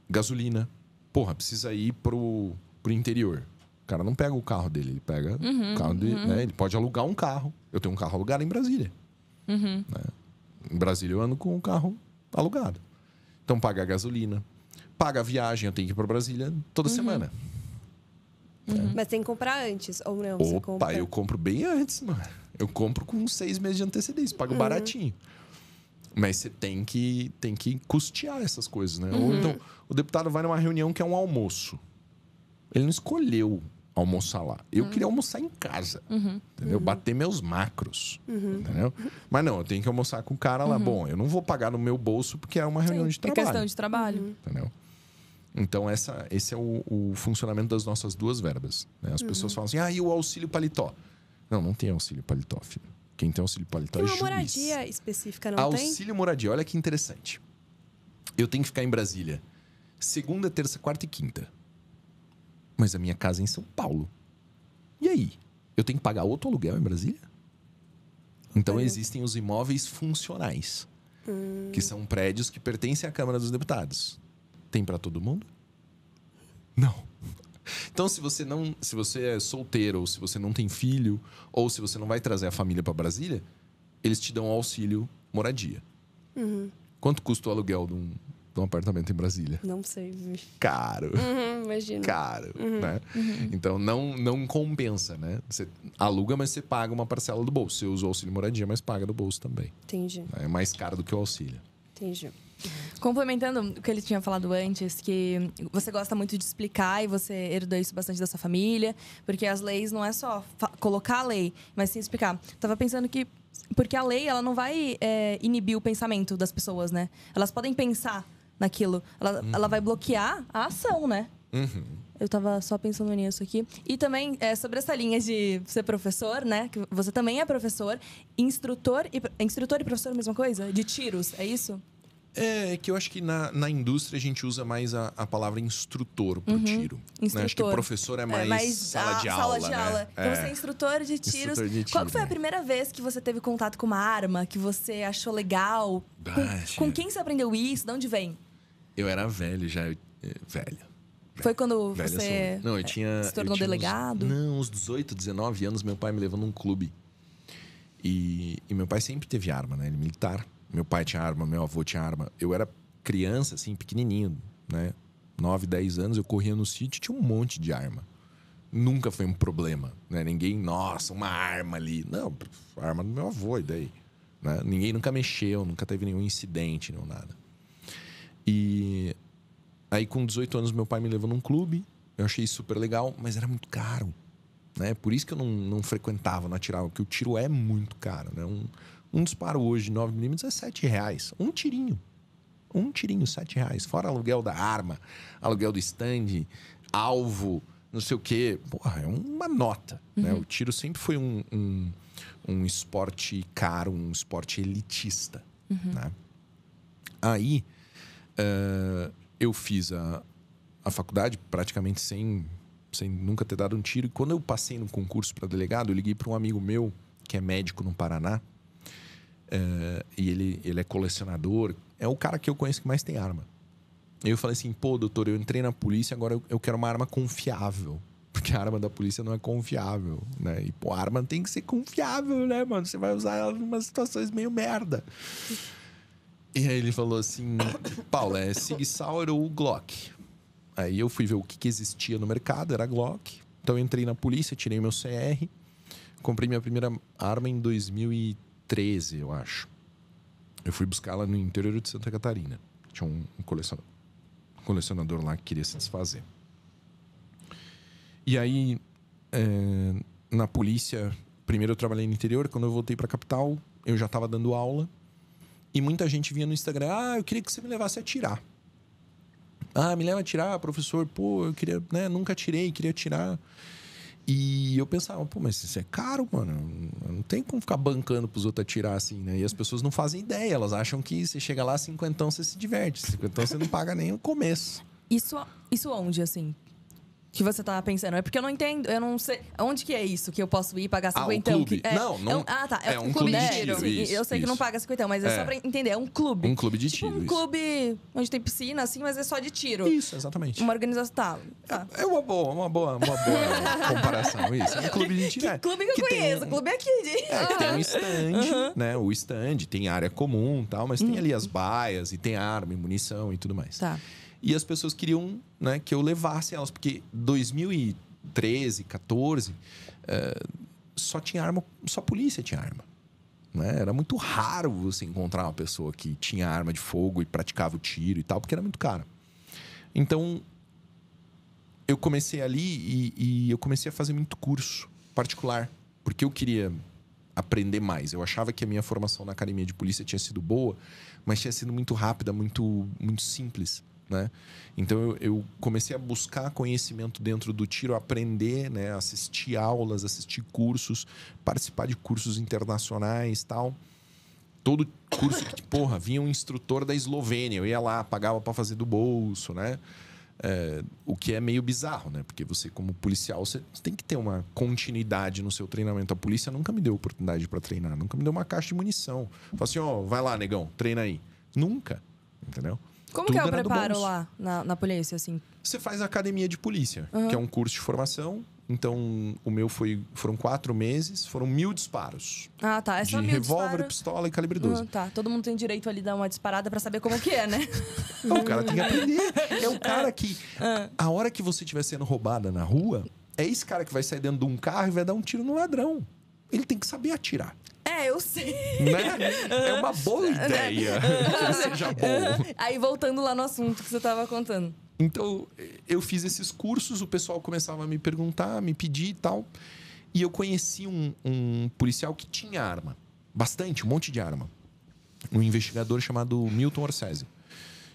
gasolina. Porra, precisa ir pro interior. O cara não pega o carro dele, ele pega o carro dele, né? Ele pode alugar um carro. Eu tenho um carro alugado em Brasília. Né? Em Brasília eu ando com um carro alugado. Então, paga a gasolina. Paga a viagem, eu tenho que ir para Brasília toda semana. Mas tem que comprar antes, ou não? Você Opa, compra... eu compro bem antes, mano. Eu compro com 6 meses de antecedência, pago baratinho. Mas você tem que custear essas coisas, né? Ou então, o deputado vai numa reunião que é um almoço. Ele não escolheu almoçar lá. Eu queria almoçar em casa, entendeu? Bater meus macros, entendeu? Mas não, eu tenho que almoçar com o cara lá. Bom, eu não vou pagar no meu bolso porque é uma reunião de trabalho. É questão de trabalho. Entendeu? Então, esse é o funcionamento das nossas duas verbas. Né? As pessoas falam assim, e o auxílio paletó? Não tem auxílio paletó, filho. Quem tem auxílio paletó tem é uma juiz. moradia específica, não tem? Auxílio moradia, olha que interessante. Eu tenho que ficar em Brasília segunda, terça, quarta e quinta. Mas a minha casa é em São Paulo. E aí? Eu tenho que pagar outro aluguel em Brasília? Então, existem os imóveis funcionais. Que são prédios que pertencem à Câmara dos Deputados. Tem para todo mundo? Não. Então, se você é solteiro, ou se você não tem filho, ou se você não vai trazer a família para Brasília, eles te dão auxílio moradia. Quanto custa o aluguel de um apartamento em Brasília? Não sei, bicho. Caro. Imagina. Caro, né? Então, não compensa, né? Você aluga, mas você paga uma parcela do bolso. Você usa o auxílio moradia, mas paga do bolso também. Entendi. É mais caro do que o auxílio. Entendi. Complementando o que ele tinha falado antes, que você gosta muito de explicar e você herdou isso bastante da sua família, porque as leis não é só colocar a lei, mas sim explicar. Tava pensando que porque a lei, ela não vai inibir o pensamento das pessoas, né? Elas podem pensar naquilo. Ela vai bloquear a ação, né? Eu tava só pensando nisso aqui. E também, sobre essa linha de ser professor, né? Que você também é professor. Instrutor e professor é a mesma coisa? De tiros, é isso? É que eu acho que na indústria a gente usa mais a palavra instrutor pro tiro. Instrutor. Né? Acho que professor é mais sala de aula, né? Então você é instrutor de tiros. Instrutor de Qual tiro, foi a né? primeira vez que você teve contato com uma arma, que você achou legal? Com quem você aprendeu isso? De onde vem? Eu era velho já. Velho. Foi quando Velho você não, eu tinha, se tornou delegado? Uns 18, 19 anos, meu pai me levou num clube. E meu pai sempre teve arma, né? Ele é militar. Meu pai tinha arma, meu avô tinha arma. Eu era criança, assim, pequenininho, né? 9, 10 anos, eu corria no sítio e tinha um monte de arma. Nunca foi um problema, né? Ninguém, nossa, uma arma ali. Não, a arma do meu avô, e daí? Né? Ninguém nunca mexeu, nunca teve nenhum incidente, não nada. E aí, com 18 anos, meu pai me levou num clube. Eu achei super legal, mas era muito caro, né? Por isso que eu não frequentava, não atirava, porque o tiro é muito caro, né? Um disparo hoje de 9mm é R$7. Um tirinho, R$7. Fora aluguel da arma, aluguel do stand, alvo, não sei o quê. Porra, é uma nota, né? O tiro sempre foi um esporte caro, um esporte elitista, né? Aí, eu fiz a faculdade praticamente sem nunca ter dado um tiro. E quando eu passei no concurso para delegado, eu liguei para um amigo meu, que é médico no Paraná. E ele é colecionador. É o cara que eu conheço que mais tem arma. E eu falei assim, pô, doutor, eu entrei na polícia, agora eu quero uma arma confiável. Porque a arma da polícia não é confiável, né? E, pô, a arma tem que ser confiável, né, mano? Você vai usar ela em umas situações meio merda. E aí ele falou assim, Paulo, é Sig Sauer ou Glock? Aí eu fui ver o que existia no mercado, era Glock. Então eu entrei na polícia, tirei meu CR. Comprei minha primeira arma em 2013, eu acho. Eu fui buscá-la no interior de Santa Catarina. Tinha um colecionador lá que queria se desfazer. E aí, na polícia, primeiro eu trabalhei no interior. Quando eu voltei para a capital, eu já estava dando aula. E muita gente vinha no Instagram: eu queria que você me levasse a atirar. Me leva a atirar, professor. Pô, eu queria, né? Nunca atirei, queria atirar. E eu pensava, mas isso é caro, mano. Não tem como ficar bancando pros outros atirar assim, né? E as pessoas não fazem ideia. Elas acham que você chega lá, cinquentão, você se diverte. Cinquentão, você não paga nem o começo. Isso onde, assim? Que você tava pensando? É porque eu não entendo, eu não sei. Onde que é isso que eu posso ir pagar 50? Um clube. Não. Tá. É um clube de tiro. Sim, Isso, eu sei que não paga 50, mas é só pra entender. É um clube. Um clube de tipo tiro. Um clube onde tem piscina, assim, mas é só de tiro. Isso, exatamente. Uma organização. Tá. É uma boa comparação. Isso. É um clube de tiro. Que clube que eu conheço? Tem... Clube aqui de. Que tem um stand, né? O stand, tem área comum e tal, mas tem ali as baias e tem arma e munição e tudo mais. Tá. E as pessoas queriam, né, que eu levasse elas, porque 2013, 14, só tinha arma, só a polícia tinha arma. Né? Era muito raro você encontrar uma pessoa que tinha arma de fogo e praticava o tiro e tal, porque era muito caro. Então, eu comecei ali e eu comecei a fazer muito curso particular, porque eu queria aprender mais. Eu achava que a minha formação na academia de polícia tinha sido boa, mas tinha sido muito rápida, muito simples. Né? Então eu comecei a buscar conhecimento dentro do tiro, aprender, né? Assistir aulas, assistir cursos, participar de cursos internacionais e tal. Todo curso que, vinha um instrutor da Eslovênia, eu ia lá, pagava para fazer do bolso, né? O que é meio bizarro, né? Porque você, como policial, você tem que ter uma continuidade no seu treinamento. A polícia nunca me deu oportunidade para treinar, nunca me deu uma caixa de munição. Fala assim, vai lá, negão, treina aí. Nunca, entendeu? Como que é o preparo lá na polícia, assim? Você faz a academia de polícia, que é um curso de formação. Então, o meu foram 4 meses, foram 1000 disparos. Ah, tá. É só 1000 revólver, disparos. pistola e calibre 12. Tá. Todo mundo tem direito ali a dar uma disparada pra saber como que é, né? O cara tem que aprender. É o cara que... A hora que você estiver sendo roubada na rua, é esse cara que vai sair dentro de um carro e vai dar um tiro no ladrão. Ele tem que saber atirar. Eu sei. Né? É uma boa ideia que ele seja bom. Aí, voltando lá no assunto que você tava contando. Então, eu fiz esses cursos, o pessoal começava a me perguntar, me pedir e tal. E eu conheci um policial que tinha arma. Bastante, um monte de arma. Um investigador chamado Milton Orsesi.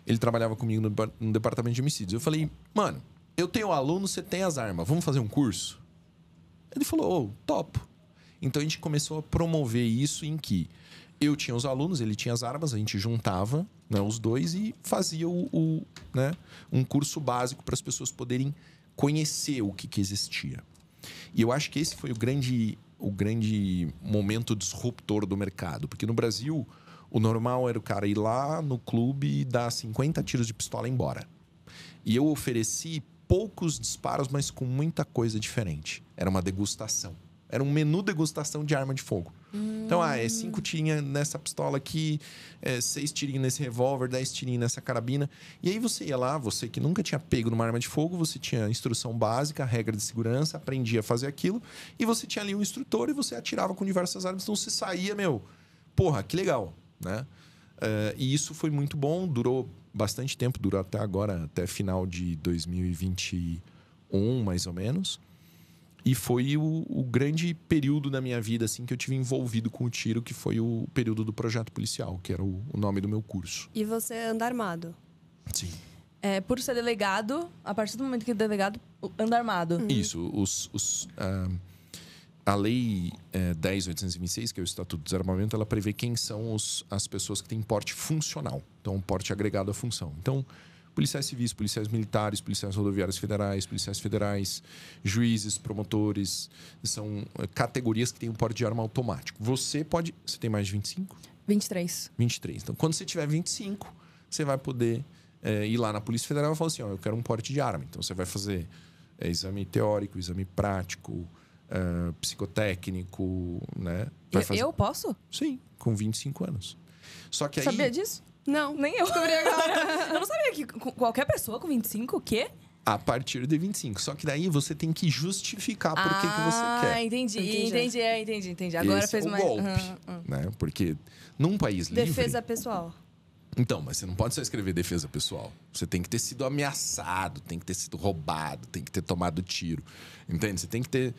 Ele trabalhava comigo no departamento de homicídios. Eu falei, mano, eu tenho aluno, você tem as armas, vamos fazer um curso? Ele falou, topo. Então a gente começou a promover isso em que eu tinha os alunos, ele tinha as armas, a gente juntava, né, os dois e fazia né, um curso básico para as pessoas poderem conhecer o que existia. E eu acho que esse foi o grande momento disruptor do mercado. Porque no Brasil, o normal era o cara ir lá no clube e dar 50 tiros de pistola e ir embora. E eu ofereci poucos disparos, mas com muita coisa diferente. Era uma degustação. Era um menu degustação de arma de fogo. Então, 5 tirinhas nessa pistola aqui, 6 tirinhos nesse revólver, 10 tirinhos nessa carabina. E aí você ia lá, você que nunca tinha pego numa arma de fogo, você tinha instrução básica, regra de segurança, aprendia a fazer aquilo. E você tinha ali um instrutor e você atirava com diversas armas. Então você saía, que legal, né? E isso foi muito bom, durou bastante tempo, durou até agora, até final de 2021, mais ou menos. E foi o grande período da minha vida assim, que eu tive envolvido com o tiro, que foi o período do projeto policial, que era o nome do meu curso. E você anda armado? Sim. Por ser delegado, a partir do momento que é delegado, anda armado. Isso. A Lei 10.826, que é o Estatuto do Desarmamento, ela prevê quem são as pessoas que têm porte funcional. Então, porte agregado à função. Então, policiais civis, policiais militares, policiais rodoviários federais, juízes, promotores, são categorias que têm um porte de arma automático. Você tem mais de 25? 23. 23. Então, quando você tiver 25, você vai poder ir lá na Polícia Federal e falar assim, eu quero um porte de arma. Então, você vai fazer exame teórico, exame prático, psicotécnico, né? Eu posso? Sim, com 25 anos. Só que aí... Sabia disso? Não. Nem eu descobri agora. Eu não sabia que qualquer pessoa com 25, o quê? A partir de 25. Só que daí você tem que justificar por que você quer. Entendi. Agora Esse fez é o mais. golpe, né? Porque num país livre... Defesa pessoal. Então, mas você não pode só escrever defesa pessoal. Você tem que ter sido ameaçado, tem que ter sido roubado, tem que ter tomado tiro. Entende? Você tem que ter...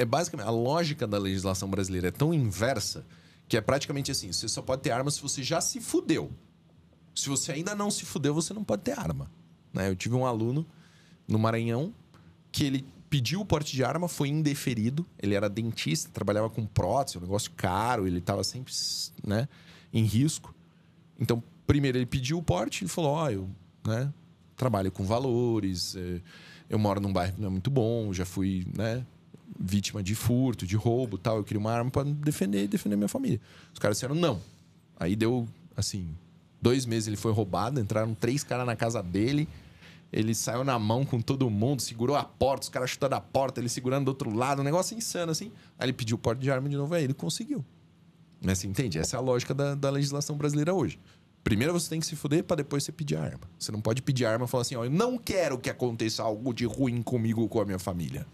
basicamente, a lógica da legislação brasileira é tão inversa que é praticamente assim, você só pode ter arma se você já se fudeu. Se você ainda não se fudeu, você não pode ter arma. Né? Eu tive um aluno no Maranhão que ele pediu o porte de arma, foi indeferido. Ele era dentista, trabalhava com prótese, um negócio caro, ele estava sempre, né, em risco. Então, primeiro ele pediu o porte, ele falou, eu, né, trabalho com valores, eu moro num bairro que não é muito bom, já fui, né, vítima de furto, de roubo, tal, eu queria uma arma para defender minha família. Os caras disseram não. Aí deu, assim, 2 meses ele foi roubado, entraram 3 caras na casa dele, ele saiu na mão com todo mundo, segurou a porta, os caras chutando a porta, ele segurando do outro lado, um negócio insano, assim. Aí ele pediu o porte de arma de novo, aí ele conseguiu. Mas você entende? Essa é a lógica da legislação brasileira hoje. Primeiro você tem que se fuder para depois você pedir a arma. Você não pode pedir a arma e falar assim, eu não quero que aconteça algo de ruim comigo ou com a minha família.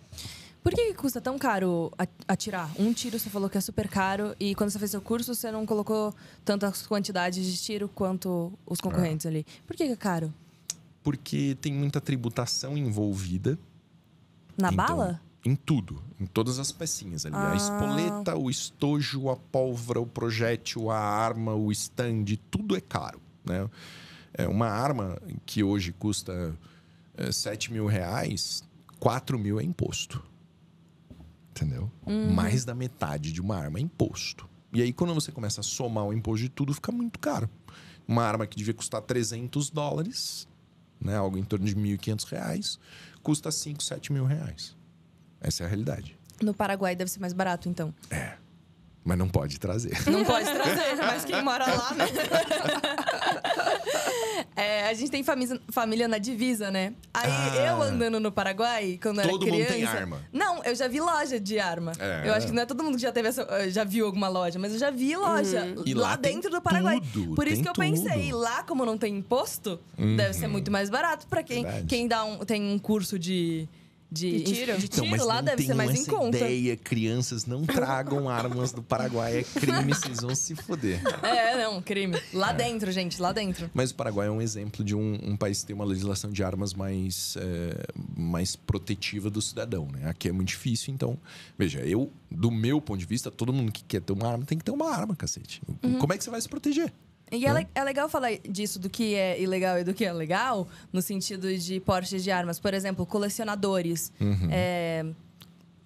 Por que custa tão caro atirar? Um tiro você falou que é super caro e quando você fez seu curso você não colocou tantas quantidades de tiro quanto os concorrentes ali. Por que é caro? Porque tem muita tributação envolvida. Na então, bala? Em tudo. Em todas as pecinhas ali. A espoleta, o estojo, a pólvora, o projétil, a arma, o stand, tudo é caro. Né? Uma arma que hoje custa 7 mil reais, 4 mil é imposto. Entendeu? Mais da metade de uma arma é imposto. E aí, quando você começa a somar o imposto de tudo, fica muito caro. Uma arma que devia custar $300, né? Algo em torno de R$1.500, custa 5, 7 mil reais. Essa é a realidade. No Paraguai deve ser mais barato, então. Mas não pode trazer. Não pode trazer, mas quem mora lá, né? A gente tem família na divisa, né? Aí eu andando no Paraguai, quando era criança... Todo mundo tem arma. Não, eu já vi loja de arma. Eu acho que não é todo mundo que já teve já viu alguma loja, mas eu já vi loja lá dentro do Paraguai. Por isso que eu pensei, lá como não tem imposto, deve ser muito mais barato pra quem tem um curso de tiro. Então, mas lá não deve ser mais em conta. Ideia, crianças, não tragam armas do Paraguai. É crime, vocês vão se foder. Crime. Lá dentro, gente, lá dentro. Mas o Paraguai é um exemplo de um país que tem uma legislação de armas mais protetiva do cidadão, né? Aqui é muito difícil, então... Veja, do meu ponto de vista, todo mundo que quer ter uma arma tem que ter uma arma, cacete. Como é que você vai se proteger? E é legal falar disso, do que é ilegal e do que é legal, no sentido de portes de armas. Por exemplo, colecionadores.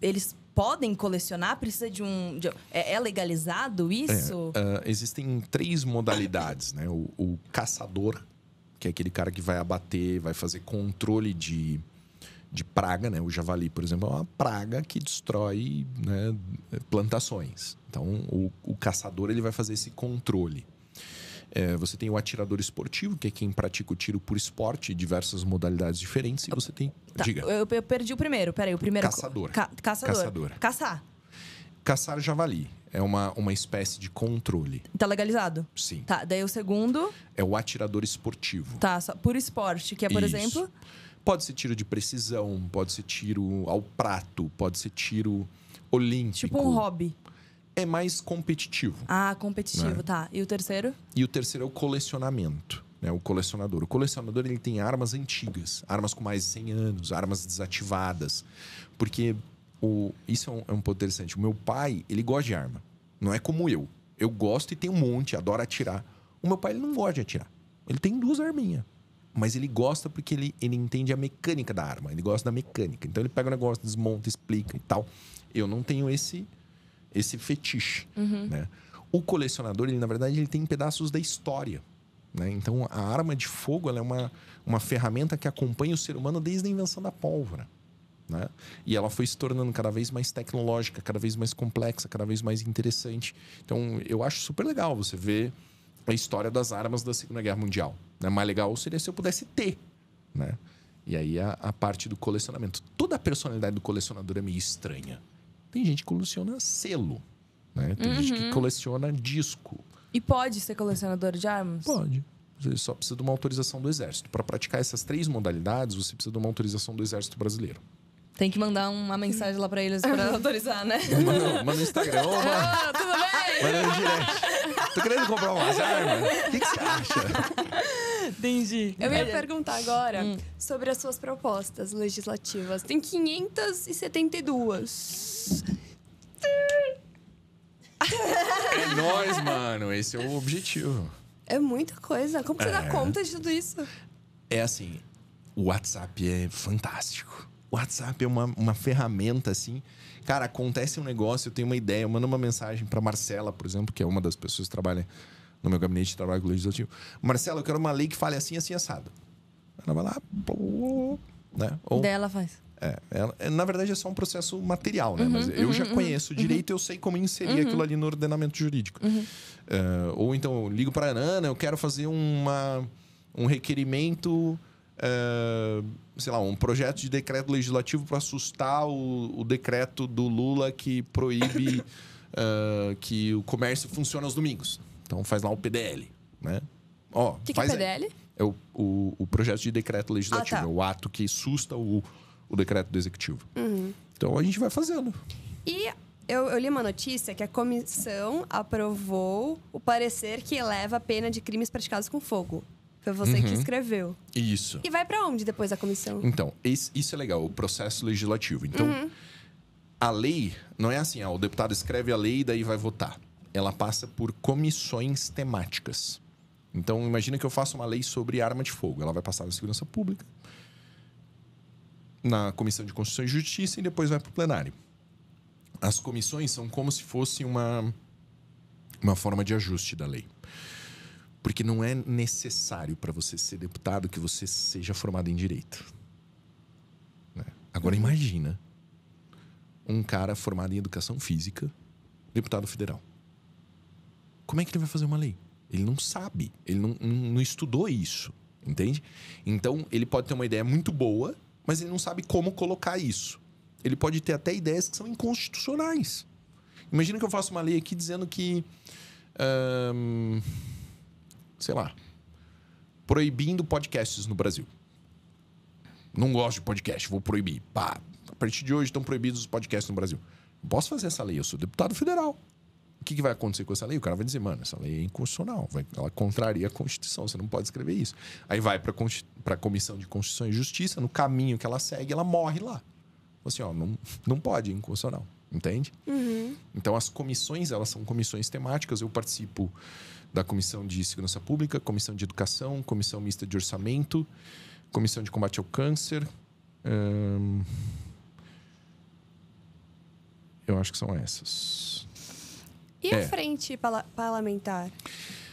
Eles podem colecionar? Precisa de um... É legalizado isso? Existem 3 modalidades, né? O caçador, que é aquele cara que vai abater, vai fazer controle de praga, né? O javali, por exemplo, é uma praga que destrói, né, plantações. Então, o caçador ele vai fazer esse controle. Você tem o atirador esportivo, que é quem pratica o tiro por esporte, diversas modalidades diferentes. E você tem... Diga. Eu perdi o primeiro. Peraí, o primeiro... Caçador. Caçador. Caçar. Caçar javali. É uma espécie de controle. Tá legalizado? Sim. Tá, daí o segundo... É o atirador esportivo. Tá, por esporte, que é, por exemplo... Pode ser tiro de precisão, pode ser tiro ao prato, pode ser tiro olímpico. Tipo um hobby. É mais competitivo. Competitivo, né? Tá. E o terceiro? E o terceiro é o colecionamento, né? O colecionador. O colecionador ele tem armas antigas, armas com mais de 100 anos, armas desativadas. Porque isso é um ponto interessante. O meu pai, ele gosta de arma. Não é como eu. Eu gosto e tenho um monte, adoro atirar. O meu pai, ele não gosta de atirar. Ele tem 2 arminhas. Mas ele gosta porque ele entende a mecânica da arma. Ele gosta da mecânica. Então ele pega o negócio, desmonta, explica e tal. Eu não tenho esse fetiche, né? O colecionador, ele, na verdade, ele tem pedaços da história, né? Então, a arma de fogo ela é uma ferramenta que acompanha o ser humano desde a invenção da pólvora, né? E ela foi se tornando cada vez mais tecnológica, cada vez mais complexa, cada vez mais interessante. Então, eu acho super legal você ver a história das armas da Segunda Guerra Mundial, né? Mais legal seria se eu pudesse ter, né? E aí, a parte do colecionamento. Toda a personalidade do colecionador é meio estranha. Tem gente que coleciona selo, né? Tem gente que coleciona disco. E pode ser colecionador de armas? Pode. Você só precisa de uma autorização do Exército. Para praticar essas 3 modalidades, você precisa de uma autorização do Exército Brasileiro. Tem que mandar uma mensagem lá pra eles pra autorizar, né? Manda no Instagram. Tudo bem? Manda no direct. Tô querendo comprar umas armas. O que você acha? Entendi. Eu ia perguntar agora sobre as suas propostas legislativas. Tem 572. É nóis, mano. Esse é o objetivo. É muita coisa. Como você dá conta de tudo isso? É assim, o WhatsApp é fantástico. O WhatsApp é uma ferramenta, assim. Cara, acontece um negócio, eu tenho uma ideia, eu mando uma mensagem pra Marcela, por exemplo, que é uma das pessoas que trabalha no meu gabinete de trabalho legislativo. Marcela, eu quero uma lei que fale assim, assim, assado. Ela vai lá, né? Ou, Daí ela faz. na verdade, é só um processo material, né? Mas eu já conheço o direito, eu sei como inserir aquilo ali no ordenamento jurídico. Ou então, eu ligo para a Ana, eu quero fazer um requerimento, sei lá, um projeto de decreto legislativo para assustar o decreto do Lula que proíbe que o comércio funcione aos domingos. Então, faz lá o PDL, né? O que é PDL? É o projeto de decreto legislativo, tá. é o ato que susta o decreto do executivo. Então a gente vai fazendo. E eu li uma notícia que a comissão aprovou o parecer que eleva a pena de crimes praticados com fogo. Foi você que escreveu. Isso. E vai pra onde depois da comissão? Então, isso é legal, o processo legislativo. Então, a lei não é assim, o deputado escreve a lei e daí vai votar. Ela passa por comissões temáticas. Então, imagina que eu faço uma lei sobre arma de fogo. Ela vai passar na segurança pública, na Comissão de Constituição e Justiça e depois vai para o plenário. As comissões são como se fosse uma forma de ajuste da lei. Porque não é necessário para você ser deputado que você seja formado em direito. Né? Agora imagina um cara formado em educação física, deputado federal. Como é que ele vai fazer uma lei? Ele não sabe, ele não estudou isso, entende? Então, ele pode ter uma ideia muito boa, mas ele não sabe como colocar isso. Ele pode ter até ideias que são inconstitucionais. Imagina que eu faço uma lei aqui dizendo que... sei lá... proibindo podcasts no Brasil. Não gosto de podcast, vou proibir. Pá, a partir de hoje estão proibidos os podcasts no Brasil. Eu posso fazer essa lei, eu sou deputado federal. O que vai acontecer com essa lei? O cara vai dizer, mano, essa lei é inconstitucional. Ela contraria a Constituição, você não pode escrever isso. Aí vai para a Comissão de Constituição e Justiça, no caminho que ela segue, ela morre lá. Assim, não pode, é inconstitucional. Entende? Então, as comissões, elas são comissões temáticas. Eu participo da Comissão de Segurança Pública, Comissão de Educação, Comissão Mista de Orçamento, Comissão de Combate ao Câncer. Eu acho que são essas. E a frente parlamentar?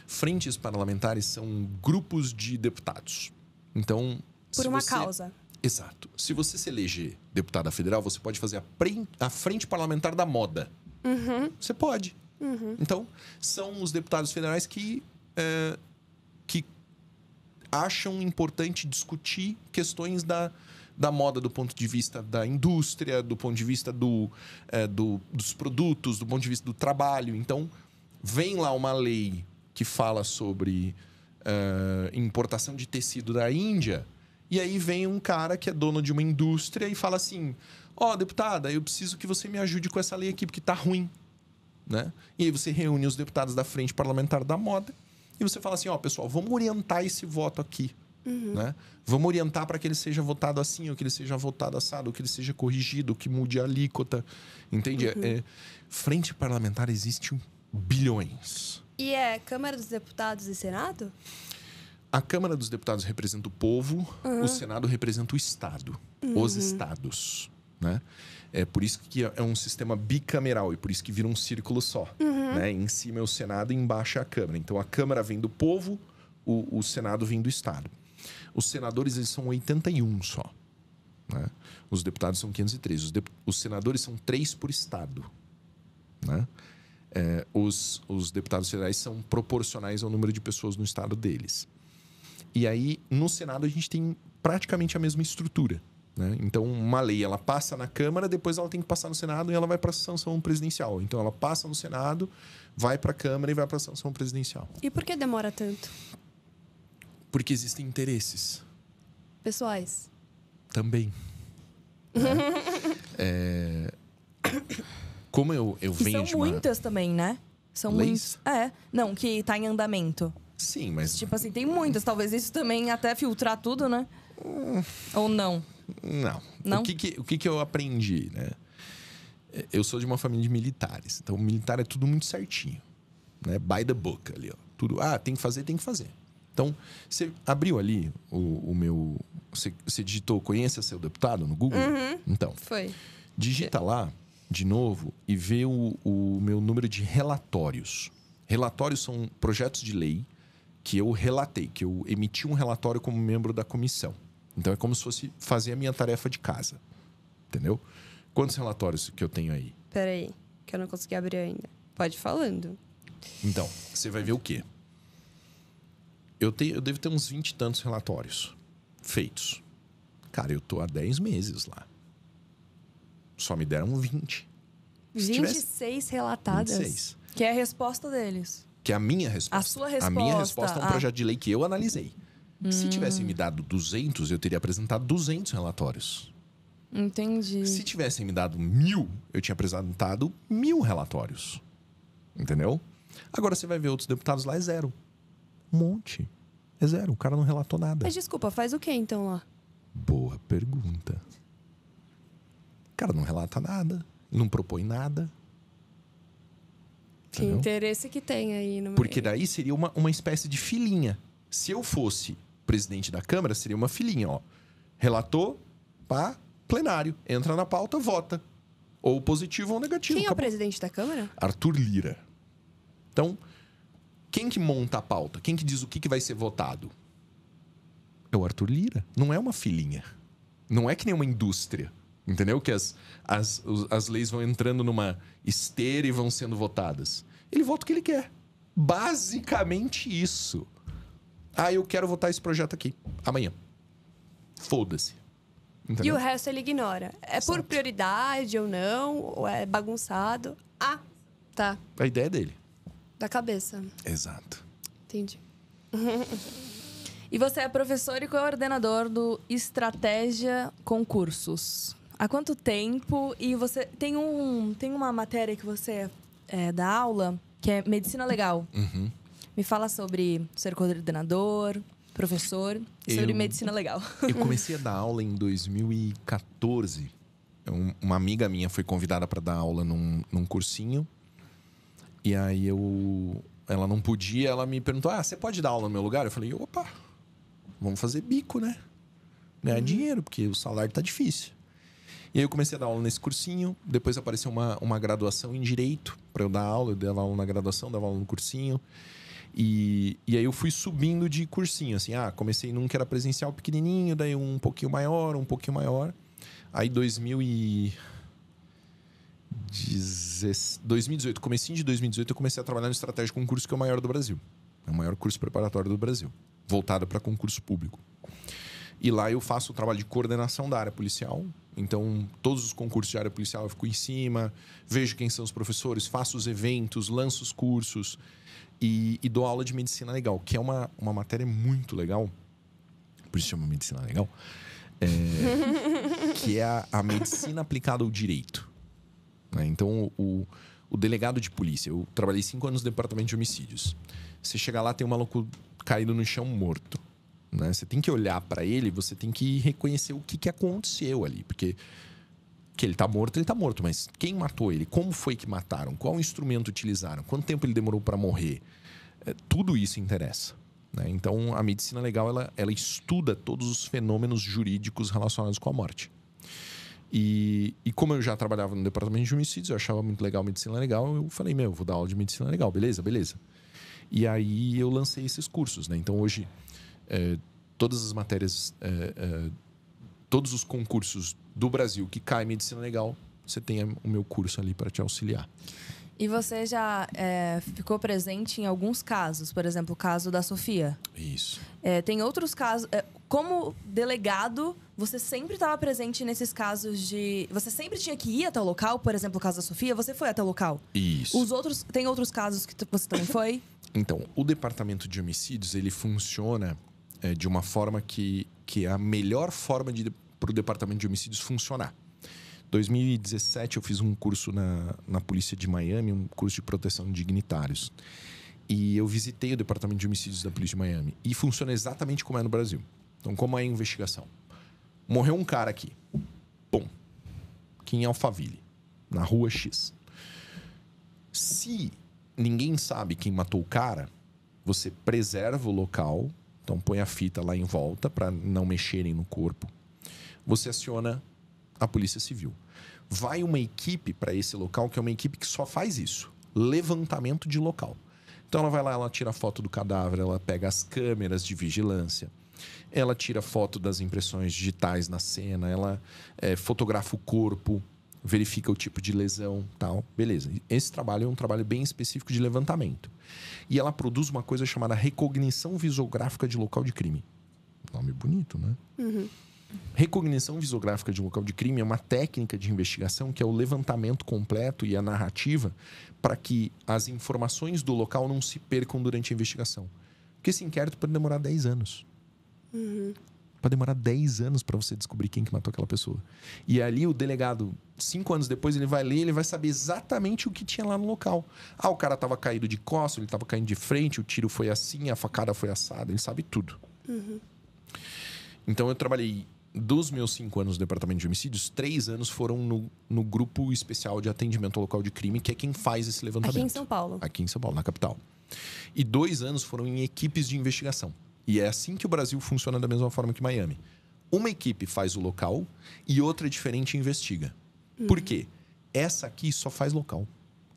Frentes parlamentares são grupos de deputados. Então, por uma causa. Exato. Se você se eleger deputada federal, você pode fazer a frente parlamentar da moda. Você pode. Então, são os deputados federais que acham importante discutir questões da moda do ponto de vista da indústria, do ponto de vista dos produtos, do ponto de vista do trabalho. Então, vem lá uma lei que fala sobre importação de tecido da Índia, e aí vem um cara que é dono de uma indústria e fala assim, deputada, eu preciso que você me ajude com essa lei aqui, porque tá ruim. Né? E aí você reúne os deputados da Frente Parlamentar da Moda e você fala assim, pessoal, vamos orientar esse voto aqui. Né? Vamos orientar para que ele seja votado assim, ou que ele seja votado assado, ou que ele seja corrigido, ou que mude a alíquota. Entende? Frente parlamentar existe bilhões. E é Câmara dos Deputados e Senado? A Câmara dos Deputados representa o povo, o Senado representa o Estado, os estados. Né? É por isso que é um sistema bicameral e por isso que vira um círculo só. Né? Em cima é o Senado e embaixo é a Câmara. Então a Câmara vem do povo, o Senado vem do Estado. Os senadores, eles são 81 só. Né? Os deputados são 503. Os senadores são 3 por estado. Né? Os deputados federais são proporcionais ao número de pessoas no estado deles. E aí, no Senado, a gente tem praticamente a mesma estrutura. Né? Então, uma lei, ela passa na Câmara, depois ela tem que passar no Senado e ela vai para a sanção presidencial. Então, ela passa no Senado, vai para a Câmara e vai para a sanção presidencial. E por que demora tanto? Porque existem interesses Pessoais. também. Né? Como eu venho são de uma... muitas também, né? São Leis? muitas. Não, que tá em andamento. Sim, mas... Tipo assim, tem muitas. Talvez isso também até filtrar tudo, né? Ou não? Não. O que eu aprendi, né? Eu sou de uma família de militares. Então, militar é tudo muito certinho. Né? By the book ali, ó. Tudo, tem que fazer, tem que fazer. Então, você abriu ali o meu... Você digitou Conheça Seu Deputado no Google? Então, Foi. digita lá, de novo, e vê o meu número de relatórios. Relatórios são projetos de lei que eu relatei, que eu emiti um relatório como membro da comissão. Então, é como se fosse fazer a minha tarefa de casa. Entendeu? Quantos relatórios que eu tenho aí? Peraí, que eu não consegui abrir ainda. Pode ir falando. Então, você vai ver o quê? Eu devo ter uns 20 e tantos relatórios feitos. Cara, eu tô há 10 meses lá. Só me deram 20. Se 26 relatadas. 26. Que é a resposta deles. Que é a minha resposta. A sua resposta. A minha resposta é um projeto de lei que eu analisei. Se tivessem me dado 200, eu teria apresentado 200 relatórios. Entendi. Se tivessem me dado 1000, eu tinha apresentado 1000 relatórios. Entendeu? Agora você vai ver outros deputados lá, é zero. Um monte. É zero. O cara não relatou nada. Mas desculpa, faz o que então lá? Boa pergunta. O cara não relata nada. Não propõe nada. Que Entendeu? interesse que tem aí no Porque meio. daí seria uma espécie de filinha. Se eu fosse presidente da Câmara, seria uma filinha, ó. Relator, pá, plenário. Entra na pauta, vota. Ou positivo ou negativo. Quem é o Acabou. presidente da Câmara? Arthur Lira. Então, quem que monta a pauta? Quem que diz o que vai ser votado? É o Arthur Lira. Não é uma filinha. Não é que nem uma indústria. Entendeu? Que as leis vão entrando numa esteira e vão sendo votadas. Ele vota o que ele quer. Basicamente isso. Eu quero votar esse projeto aqui. Amanhã. Foda-se. E Entendeu? o resto ele ignora. É por Exato. prioridade ou não? Ou é bagunçado? Tá. A ideia é dele. Da cabeça. Exato. Entendi. E você é professor e coordenador do Estratégia Concursos. Há quanto tempo? E você tem uma matéria que você dá aula, que é Medicina Legal. Uhum. Me fala sobre ser coordenador, professor, e sobre Eu- medicina legal. Eu comecei a dar aula em 2014. Uma amiga minha foi convidada para dar aula num cursinho. E aí ela não podia, ela me perguntou: você pode dar aula no meu lugar? Eu falei: opa, vamos fazer bico, né? Ganhar dinheiro, porque o salário tá difícil. E aí eu comecei a dar aula nesse cursinho. Depois apareceu uma graduação em Direito para eu dar aula. Eu dava aula na graduação, dava aula no cursinho. E aí eu fui subindo de cursinho, assim. Comecei num que era presencial pequenininho, daí um pouquinho maior, um pouquinho maior. Aí 2018, comecinho de 2018, eu comecei a trabalhar no Estratégia Concurso, que é o maior do Brasil. É o maior curso preparatório do Brasil, voltado para concurso público. E lá eu faço o trabalho de coordenação da área policial. Então, todos os concursos de área policial eu fico em cima, vejo quem são os professores, faço os eventos, lanço os cursos e dou aula de medicina legal, que é uma matéria muito legal. Por isso chama medicina legal. Que é a medicina aplicada ao direito. Né? Então, o delegado de polícia... Eu trabalhei 5 anos no departamento de homicídios. Você chega lá, tem um maluco caído no chão morto. Né? Você tem que olhar para ele, você tem que reconhecer o que aconteceu ali. Porque que ele tá morto, mas quem matou ele? Como foi que mataram? Qual instrumento utilizaram? Quanto tempo ele demorou para morrer? Tudo isso interessa. Né? Então, a medicina legal, ela estuda todos os fenômenos jurídicos relacionados com a morte. E como eu já trabalhava no departamento de homicídios, eu achava muito legal medicina legal, eu falei, eu vou dar aula de medicina legal, beleza. E aí eu lancei esses cursos, né? Então hoje, todas as matérias, todos os concursos do Brasil que caem em medicina legal, você tem o meu curso ali para te auxiliar. E você já ficou presente em alguns casos, por exemplo, o caso da Sofia. Isso. Tem outros casos. Como delegado, você sempre estava presente nesses casos de. Você sempre tinha que ir até o local, por exemplo, o caso da Sofia, você foi até o local. Isso. Tem outros casos que você também foi? Então, o departamento de homicídios, ele funciona de uma forma que é a melhor forma para o Departamento de Homicídios funcionar. Em 2017, eu fiz um curso na Polícia de Miami, um curso de proteção de dignitários. E eu visitei o Departamento de Homicídios da Polícia de Miami. E funciona exatamente como é no Brasil. Então, como é a investigação? Morreu um cara aqui. Pum. Aqui em Alphaville, na rua X. Se ninguém sabe quem matou o cara, você preserva o local. Então, põe a fita lá em volta para não mexerem no corpo. Você aciona a Polícia Civil. Vai uma equipe para esse local, que é uma equipe que só faz isso. Levantamento de local. Então, ela vai lá, ela tira foto do cadáver, ela pega as câmeras de vigilância, ela tira foto das impressões digitais na cena, ela fotografa o corpo, verifica o tipo de lesão, tal. Beleza. Esse trabalho é um trabalho bem específico de levantamento. E ela produz uma coisa chamada recognição visográfica de local de crime. Nome bonito, né? Uhum. Recognição visográfica de local de crime é uma técnica de investigação que é o levantamento completo e a narrativa para que as informações do local não se percam durante a investigação. Porque esse inquérito pode demorar 10 anos. Uhum. Pode demorar 10 anos para você descobrir quem que matou aquela pessoa. E ali o delegado, 5 anos depois, ele vai ler, ele vai saber exatamente o que tinha lá no local. Ah, o cara estava caído de costas, ele estava caindo de frente, o tiro foi assim, a facada foi assada, ele sabe tudo. Uhum. Então eu trabalhei, dos meus 5 anos no Departamento de Homicídios, 3 anos foram no grupo especial de atendimento ao local de crime, que é quem faz esse levantamento. Aqui em São Paulo. Aqui em São Paulo, na capital. E 2 anos foram em equipes de investigação. E é assim que o Brasil funciona da mesma forma que Miami. Uma equipe faz o local e outra diferente investiga. Por quê? Essa aqui só faz local.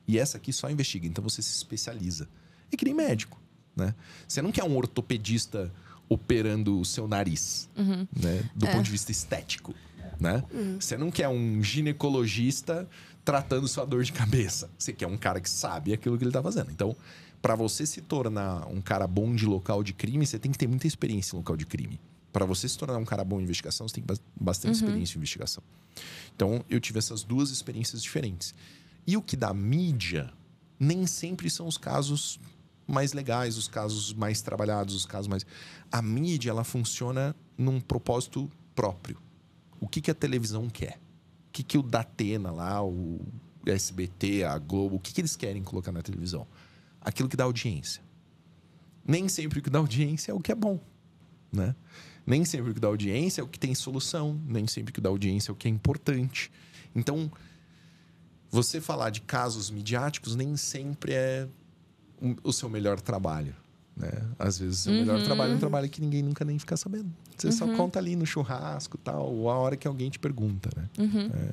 E essa aqui só investiga. Então você se especializa. É que nem médico, né? Você não quer um ortopedista operando o seu nariz, né? Do ponto de vista estético, né? Você não quer um ginecologista tratando sua dor de cabeça. Você quer um cara que sabe aquilo que ele está fazendo. Então, para você se tornar um cara bom de local de crime, você tem que ter muita experiência em local de crime. Para você se tornar um cara bom em investigação, você tem que ter bastante experiência em investigação. Então, eu tive essas duas experiências diferentes. E o que dá mídia, nem sempre são os casos mais legais, os casos mais trabalhados, os casos mais... A mídia, ela funciona num propósito próprio. O que a televisão quer? O que o Datena lá, o SBT, a Globo, o que eles querem colocar na televisão? Aquilo que dá audiência. Nem sempre o que dá audiência é o que é bom, né? Nem sempre o que dá audiência é o que tem solução. Nem sempre o que dá audiência é o que é importante. Então, você falar de casos midiáticos nem sempre é o seu melhor trabalho, né? Às vezes o seu melhor trabalho é um trabalho que ninguém nunca nem fica sabendo. Você só conta ali no churrasco, tal, ou a hora que alguém te pergunta, né?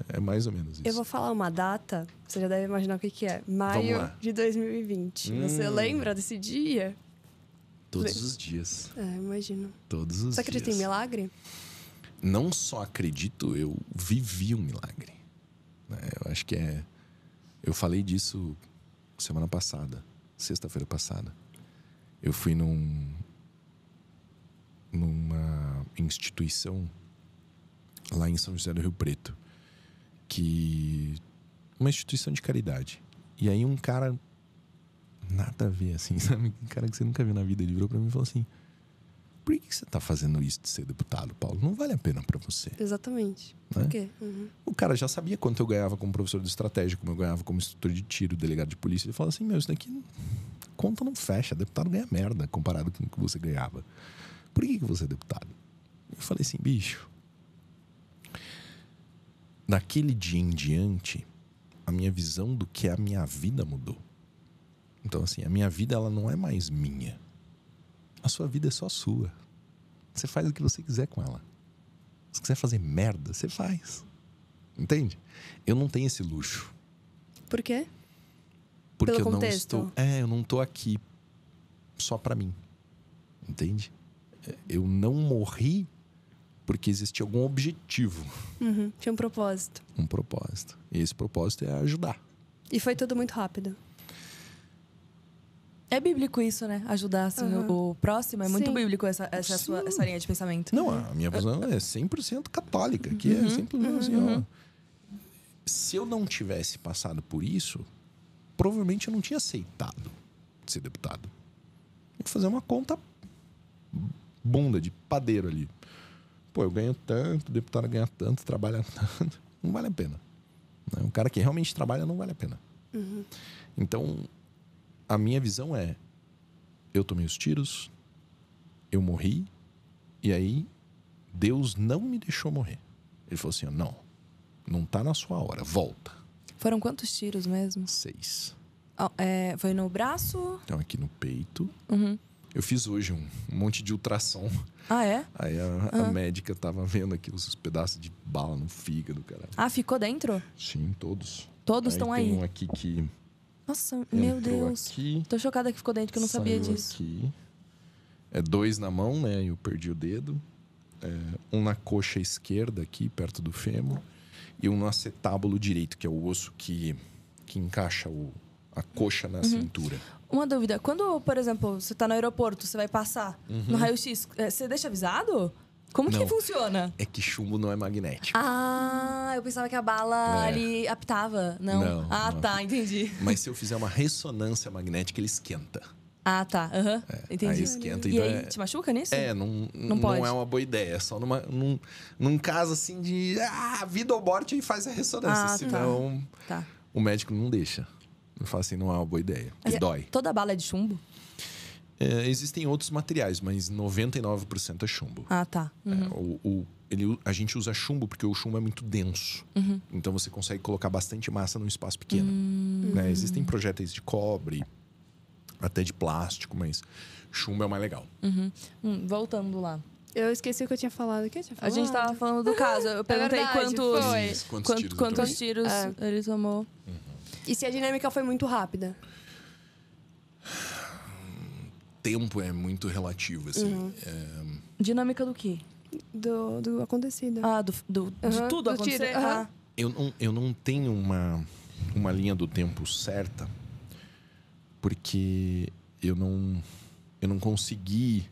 É mais ou menos isso. Eu vou falar uma data, você já deve imaginar o que é. Maio de 2020. Você lembra desse dia? Todos os dias. Imagino. Todos os dias. Você acredita em milagre? Não só acredito, eu vivi um milagre. Eu acho que eu falei disso semana passada, sexta-feira passada. Eu fui numa instituição lá em São José do Rio Preto, uma instituição de caridade. E aí um cara, nada a ver, assim, sabe? Um cara que você nunca viu na vida, ele virou pra mim e falou assim: por que você tá fazendo isso de ser deputado, Paulo? Não vale a pena pra você. Exatamente. Né? Por quê? O cara já sabia quanto eu ganhava como professor de estratégia, como eu ganhava como instrutor de tiro, delegado de polícia. Ele falou assim: meu, isso daqui conta não fecha, deputado ganha merda comparado com o que você ganhava. Por que você é deputado? Eu falei assim: bicho, daquele dia em diante, a minha visão do que é a minha vida mudou. Então, assim, a minha vida, ela não é mais minha. A sua vida é só sua. Você faz o que você quiser com ela. Se quiser fazer merda, você faz. Entende? Eu não tenho esse luxo. Por quê? Porque Pelo eu não contexto. estou... eu não estou aqui só pra mim. Entende? Eu não morri porque existia algum objetivo. Tinha um propósito. Um propósito. E esse propósito é ajudar. E foi tudo muito rápido. É bíblico isso, né? Ajudar assim, o próximo. É muito Sim. bíblico essa linha de pensamento. Não, a minha visão é 100% católica. Que é simplesmente assim, ó. Se eu não tivesse passado por isso, provavelmente eu não tinha aceitado ser deputado. Vou fazer uma conta bunda, de padeiro ali. Pô, eu ganho tanto, o deputado ganha tanto, trabalha tanto. Não vale a pena. Um cara que realmente trabalha não vale a pena. Então, a minha visão é... Eu tomei os tiros, eu morri, e aí Deus não me deixou morrer. Ele falou assim, não tá na sua hora, volta. Foram quantos tiros mesmo? 6. Foi no braço? Então, aqui no peito. Eu fiz hoje um monte de ultrassom. Ah, é? Aí a médica tava vendo aqui os pedaços de bala no fígado, cara. Ah, ficou dentro? Sim, todos. Todos estão aí? Tem um aqui que... Nossa, meu entrou Deus. Aqui, Tô chocada que ficou dentro, que eu não sabia saiu disso. Aqui. 2 na mão, né? Eu perdi o dedo. Um na coxa esquerda aqui, perto do fêmur. E um no acetábulo direito, que é o osso que encaixa a coxa na cintura. Uma dúvida. Quando, por exemplo, você tá no aeroporto, você vai passar no raio-x, você deixa avisado? Como que Não. funciona? É que chumbo não é magnético. Ah, eu pensava que a bala ali apitava. Não. Não, Ah, não. tá, entendi. Mas se eu fizer uma ressonância magnética, ele esquenta. Ah, tá. Entendi. Aí esquenta. E Então aí, te machuca nisso? Não pode. é uma boa ideia. É só num caso assim de vida ou morte, aí faz a ressonância. Ah, Senão, Tá. o médico não deixa. Eu falo assim, não é uma boa ideia. Porque dói. Toda bala é de chumbo? Existem outros materiais, mas 99% é chumbo. Ah, tá. A gente usa chumbo porque o chumbo é muito denso. Então você consegue colocar bastante massa num espaço pequeno. Né? Existem projéteis de cobre, até de plástico, mas chumbo é o mais legal. Voltando lá. Eu esqueci o que eu tinha falado. O que eu tinha A falado? gente tava falando do caso. Eu perguntei verdade, foi. Isso, quantos tiros eu quantos tomei? tiros ele tomou. E se a dinâmica foi muito rápida? Tempo é muito relativo, assim. Dinâmica do quê? Do acontecido. Ah, de tudo do tiro. acontecer? Aham. Eu não tenho uma linha do tempo certa, porque eu não consegui...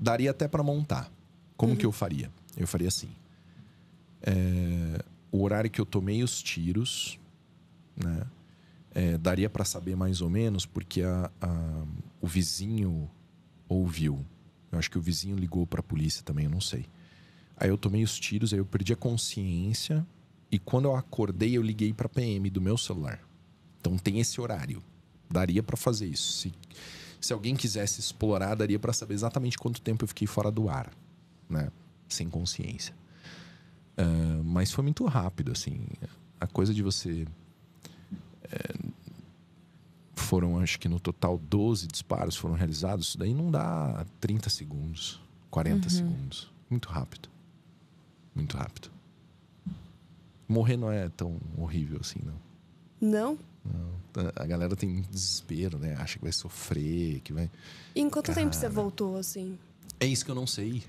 Daria até para montar. Como que eu faria? Eu faria assim. O horário que eu tomei os tiros, né? Daria para saber mais ou menos, porque o vizinho ouviu. Eu acho que o vizinho ligou para a polícia também, eu não sei. Aí eu tomei os tiros, aí eu perdi a consciência. E quando eu acordei, eu liguei para a PM do meu celular. Então tem esse horário. Daria para fazer isso. Se alguém quisesse explorar, daria para saber exatamente quanto tempo eu fiquei fora do ar, né? Sem consciência. Mas foi muito rápido, assim. A coisa de você... Foram, acho que no total, 12 disparos foram realizados. Isso daí não dá 30 segundos, 40 segundos. Muito rápido. Muito rápido. Morrer não é tão horrível assim, não. Não? Não. A galera tem desespero, né? Acha que vai sofrer, que vai... E em quanto tempo você voltou, assim? É isso que eu não sei.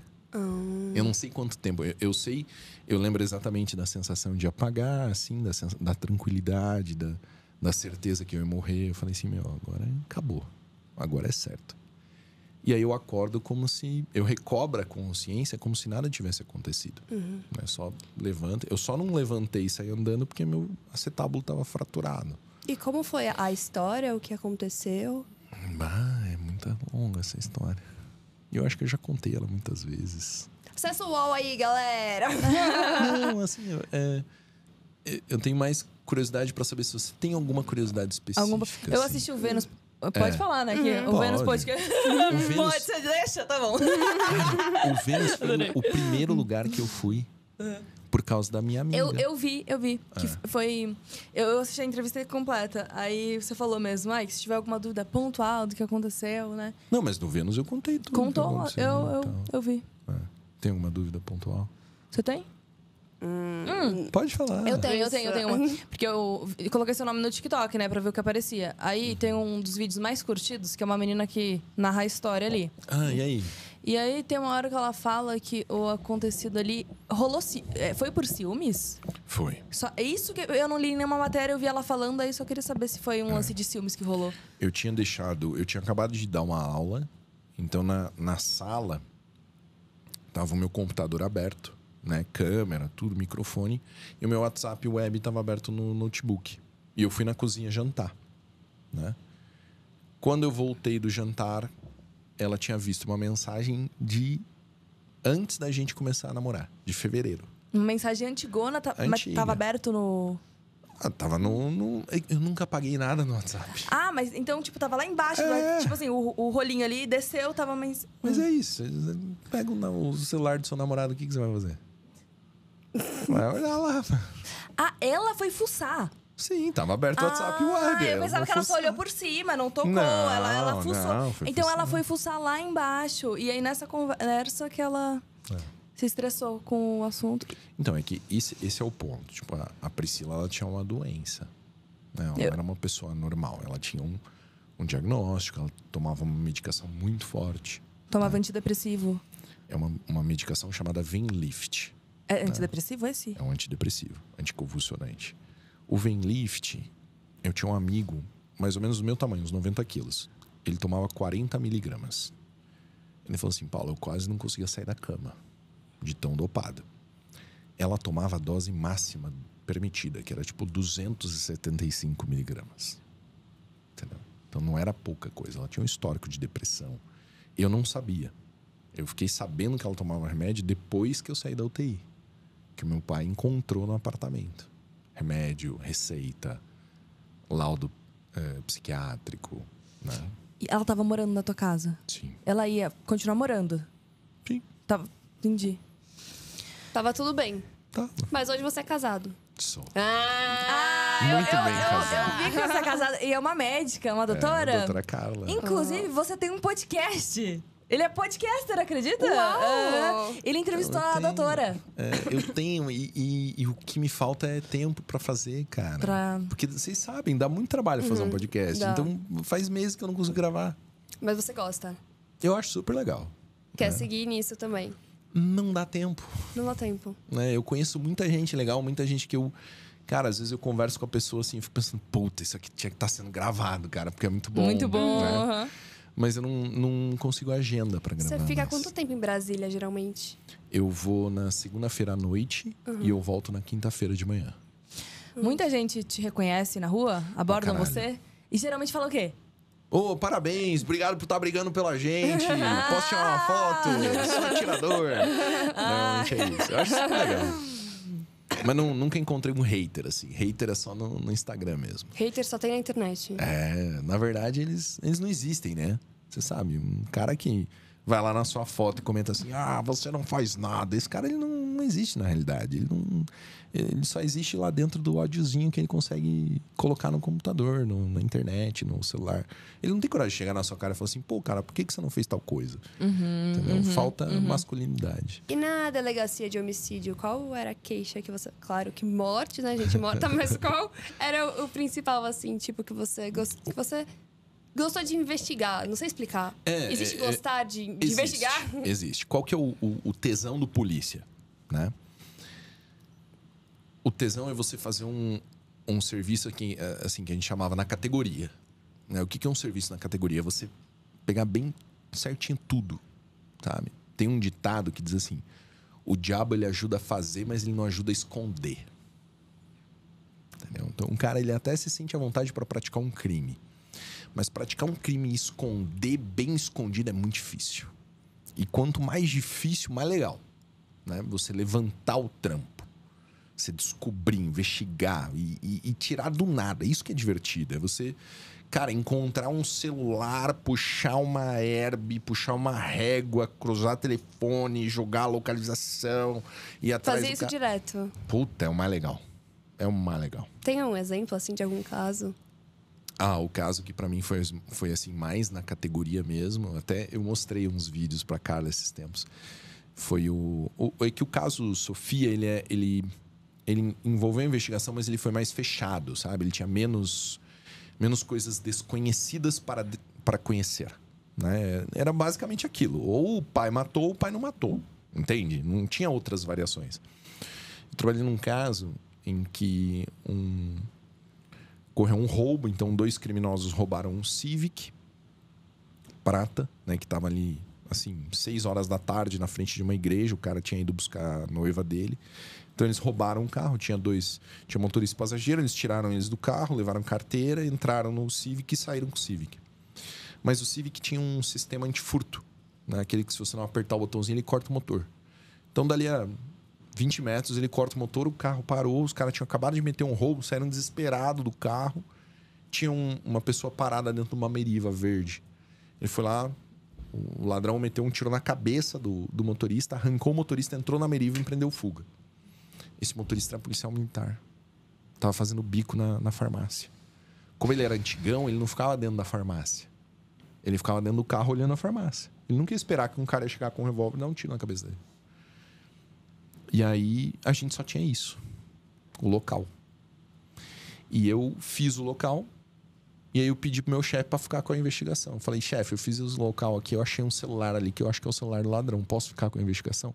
Eu não sei quanto tempo. Eu sei... Eu lembro exatamente da sensação de apagar, assim, da tranquilidade, da certeza que eu ia morrer. Eu falei assim, agora acabou. Agora é certo. E aí eu acordo como se... Eu recobro a consciência como se nada tivesse acontecido. Né? Só levanto. Eu só não levantei e saí andando porque meu acetábulo estava fraturado. E como foi a história, o que aconteceu? É muito longa essa história. E eu acho que eu já contei ela muitas vezes. Acessa o UOL aí, galera! Não, assim... Eu tenho mais curiosidade para saber se você tem alguma curiosidade específica. Eu assim. assisti o Vênus. Pode falar, né? Que o Vênus Podcast. Pode, você deixa? Tá bom. O Vênus foi o primeiro lugar que eu fui por causa da minha amiga. Eu vi. Que foi. Eu assisti a entrevista completa. Aí você falou mesmo, que se tiver alguma dúvida pontual do que aconteceu, né? Não, mas no Vênus eu contei tudo. Contou? Eu vi. Tem alguma dúvida pontual? Você tem? Pode falar. Eu tenho uma. Porque eu coloquei seu nome no TikTok, né? Pra ver o que aparecia. Aí tem um dos vídeos mais curtidos, que é uma menina que narra a história ali. E aí? E aí tem uma hora que ela fala que o acontecido ali rolou... Foi por ciúmes? Foi. É isso que eu não li nenhuma matéria, eu vi ela falando, aí só queria saber se foi um lance de ciúmes que rolou. Eu tinha acabado de dar uma aula, então na sala tava o meu computador aberto, né? Câmera, tudo, microfone. E o meu WhatsApp web estava aberto no notebook. E eu fui na cozinha jantar, né? Quando eu voltei do jantar, ela tinha visto uma mensagem de antes da gente começar a namorar, de fevereiro. Uma mensagem antigona, mas Antiga. tava aberto no... Tava no... Eu nunca paguei nada no WhatsApp. Ah, mas então, tipo, tava lá embaixo. Né? Tipo assim, o rolinho ali desceu, tava... Mas é isso. Pega o celular do seu namorado, o que você vai fazer? Vai olhar lá. Ah, ela foi fuçar. Sim, tava aberto o WhatsApp Web. Eu pensava que ela só olhou por cima, não tocou. Ela fuçou. Não, foi então fuçar. ela foi fuçar lá embaixo. E aí nessa conversa que ela se estressou com o assunto. Então, é que esse é o ponto. Tipo, a Priscila, ela tinha uma doença. Né? Ela não era uma pessoa normal. Ela tinha um diagnóstico, ela tomava uma medicação muito forte. Tomava antidepressivo. É uma medicação chamada Venlift. É antidepressivo esse? É um antidepressivo, anticonvulsionante. O Venlift, eu tinha um amigo, mais ou menos do meu tamanho, uns 90 quilos. Ele tomava 40 miligramas. Ele falou assim, Paulo, eu quase não conseguia sair da cama, de tão dopado. Ela tomava a dose máxima permitida, que era tipo 275 miligramas. Entendeu? Então não era pouca coisa. Ela tinha um histórico de depressão. Eu não sabia. Eu fiquei sabendo que ela tomava remédio depois que eu saí da UTI. Que o meu pai encontrou no apartamento. Remédio, receita, laudo psiquiátrico, né? E ela tava morando na tua casa? Sim. Ela ia continuar morando? Sim. Entendi. Tava tudo bem. Tá. Mas hoje você é casado. Sou. Muito bem casado. Eu vi que você é casada. E é uma médica, uma doutora? Doutora Carla. Inclusive, você tem um podcast. Ele é podcaster, acredita? Uau! Ele entrevistou Eu a tenho. doutora. Eu tenho, e o que me falta é tempo pra fazer, cara. Porque vocês sabem, dá muito trabalho fazer um podcast. dá. Então faz meses que eu não consigo gravar. Mas você gosta. Eu acho super legal. Quer seguir nisso também. Não dá tempo. Não dá tempo. Né? Eu conheço muita gente legal, muita gente que eu... Cara, às vezes eu converso com a pessoa assim, eu fico pensando, puta, isso aqui tinha que estar sendo gravado, cara, porque é muito bom. Muito bom. Né? aham. Mas eu não consigo agenda pra gravar. Você fica mais. quanto tempo em Brasília, geralmente? Eu vou na segunda-feira à noite e eu volto na quinta-feira de manhã. Muita gente te reconhece na rua, abordam caralho. você e geralmente fala o quê? Ô, parabéns, obrigado por estar brigando pela gente. Posso tirar uma foto? Sou atirador. Normalmente é isso. Eu acho super legal. Mas nunca encontrei um hater, assim. Hater é só no Instagram mesmo. Hater só tem na internet. Na verdade, eles não existem, né? Você sabe, um cara que vai lá na sua foto e comenta assim, você não faz nada. Esse cara, ele não existe na realidade. Ele só existe lá dentro do ódiozinho que ele consegue colocar no computador, na internet, no celular. Ele não tem coragem de chegar na sua cara e falar assim, pô, cara, por que você não fez tal coisa? Entendeu? Falta masculinidade. E na delegacia de homicídio, qual era a queixa que você... Claro que morte, né, gente? Morta, mas qual era o principal, assim, tipo, que você gostou de investigar? Não sei explicar. Existe gostar de investigar? Existe. Qual que é o tesão do polícia, né? O tesão é você fazer um serviço aqui, assim, que a gente chamava na categoria. Né? O que é um serviço na categoria? É você pegar bem certinho tudo, sabe? Tem um ditado que diz assim, o diabo ele ajuda a fazer, mas ele não ajuda a esconder. Entendeu? Então, um cara, ele até se sente à vontade para praticar um crime. Mas praticar um crime e esconder bem escondido é muito difícil. E quanto mais difícil, mais legal. Né? Você levantar o trampo. Você descobrir, investigar e tirar do nada. Isso que é divertido. É você, cara, encontrar um celular, puxar uma herb, puxar uma régua, cruzar telefone, jogar a localização e atrás Fazer isso direto. Puta, é o mais legal. É o mais legal. Tem um exemplo, assim, de algum caso? O caso que pra mim foi assim, mais na categoria mesmo. Até eu mostrei uns vídeos pra Carla esses tempos. Foi é que o caso Sofia, ele envolveu a investigação, mas ele foi mais fechado, sabe? Ele tinha menos coisas desconhecidas para conhecer, né? Era basicamente aquilo. Ou o pai matou, ou o pai não matou. Entende? Não tinha outras variações. Eu trabalhei num caso em que ocorreu um roubo. Então, 2 criminosos roubaram um Civic prata, né? Que estava ali, assim, 6 horas da tarde na frente de uma igreja. O cara tinha ido buscar a noiva dele. Então eles roubaram o carro, tinha motorista e passageiro, eles tiraram eles do carro, levaram carteira, entraram no Civic e saíram com o Civic. Mas o Civic tinha um sistema antifurto, né? Aquele que se você não apertar o botãozinho, ele corta o motor. Então, dali a 20 metros, ele corta o motor, o carro parou, os caras tinham acabado de meter um roubo, saíram desesperados do carro. Tinha uma pessoa parada dentro de uma Meriva verde. Ele foi lá, o ladrão meteu um tiro na cabeça do motorista, arrancou o motorista, entrou na Meriva e empreendeu fuga. Esse motorista era policial militar. Tava fazendo bico na farmácia. Como ele era antigão, ele não ficava dentro da farmácia. Ele ficava dentro do carro olhando a farmácia. Ele não queria esperar que um cara ia chegar com um revólver e dar um tiro na cabeça dele. E aí, a gente só tinha isso. O local. E eu fiz o local. E aí, eu pedi pro meu chefe para ficar com a investigação. Eu falei, chefe, eu fiz o local aqui. Eu achei um celular ali, que eu acho que é o celular do ladrão. Posso ficar com a investigação?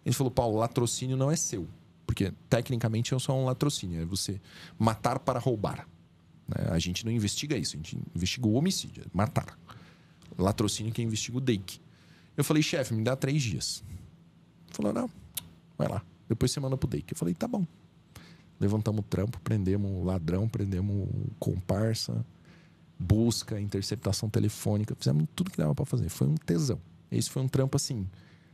Ele falou, Paulo, latrocínio não é seu. Porque, tecnicamente, é só um latrocínio. É você matar para roubar. A gente não investiga isso. A gente investiga o homicídio. Matar. Latrocínio que investiga o DEIC. Eu falei, chefe, me dá 3 dias. Ele falou, não, vai lá. Depois você manda pro DEIC. Eu falei, tá bom. Levantamos o trampo, prendemos o ladrão, prendemos o comparsa, busca, interceptação telefônica. Fizemos tudo que dava pra fazer. Foi um tesão. Esse foi um trampo, assim,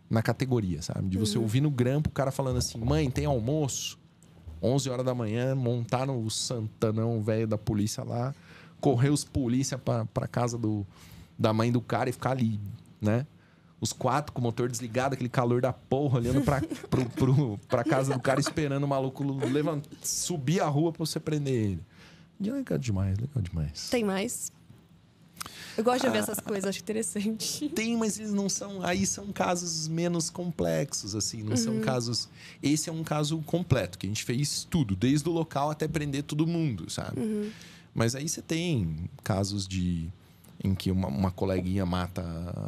na categoria, sabe? De você ouvir no grampo o cara falando assim, mãe, tem almoço? 11 horas da manhã, montar no Santanão velho da polícia lá, correr os polícia pra casa da mãe do cara e ficar ali, né? Os 4 com o motor desligado, aquele calor da porra, olhando pra casa do cara, esperando o maluco subir a rua pra você prender ele. E é legal demais, legal demais. Tem mais? Eu gosto de ver essas coisas, acho interessante. Tem, mas eles não são... Aí são casos menos complexos, assim. Não são casos... Esse é um caso completo, que a gente fez tudo. Desde o local até prender todo mundo, sabe? Mas aí você tem casos em que uma coleguinha mata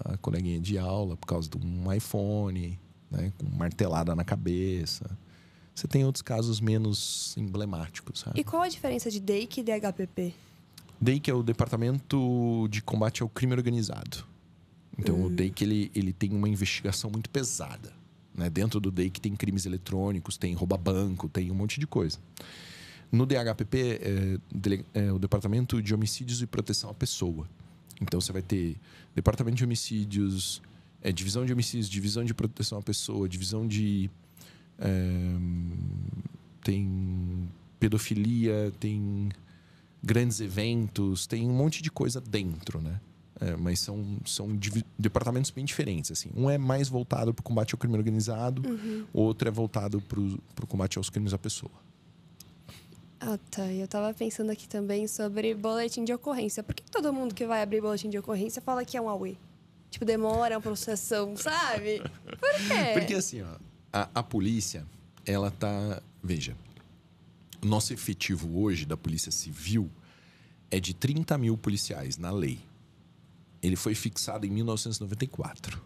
a coleguinha de aula por causa de um iPhone, né? Com martelada na cabeça. Você tem outros casos menos emblemáticos, sabe? E qual a diferença de DEIC e DHPP? DEIC é o Departamento de Combate ao Crime Organizado. Então, o DEIC ele tem uma investigação muito pesada, né? Dentro do DEIC tem crimes eletrônicos, tem rouba-banco, tem um monte de coisa. No DHPP é o Departamento de Homicídios e Proteção à Pessoa. Então, você vai ter Departamento de Homicídios, Divisão de Homicídios, Divisão de Proteção à Pessoa, Divisão de... tem pedofilia, tem... grandes eventos, tem um monte de coisa dentro, né? Mas são departamentos bem diferentes, assim. Um é mais voltado para o combate ao crime organizado, o outro é voltado para o combate aos crimes à pessoa. Ah, tá. Eu tava pensando aqui também sobre boletim de ocorrência. Por que todo mundo que vai abrir boletim de ocorrência fala que é um AUE? Tipo, demora a processação, sabe? Por quê? Porque assim, ó, a polícia, ela tá... Veja, o nosso efetivo hoje da Polícia Civil é de 30 mil policiais na lei. Ele foi fixado em 1994.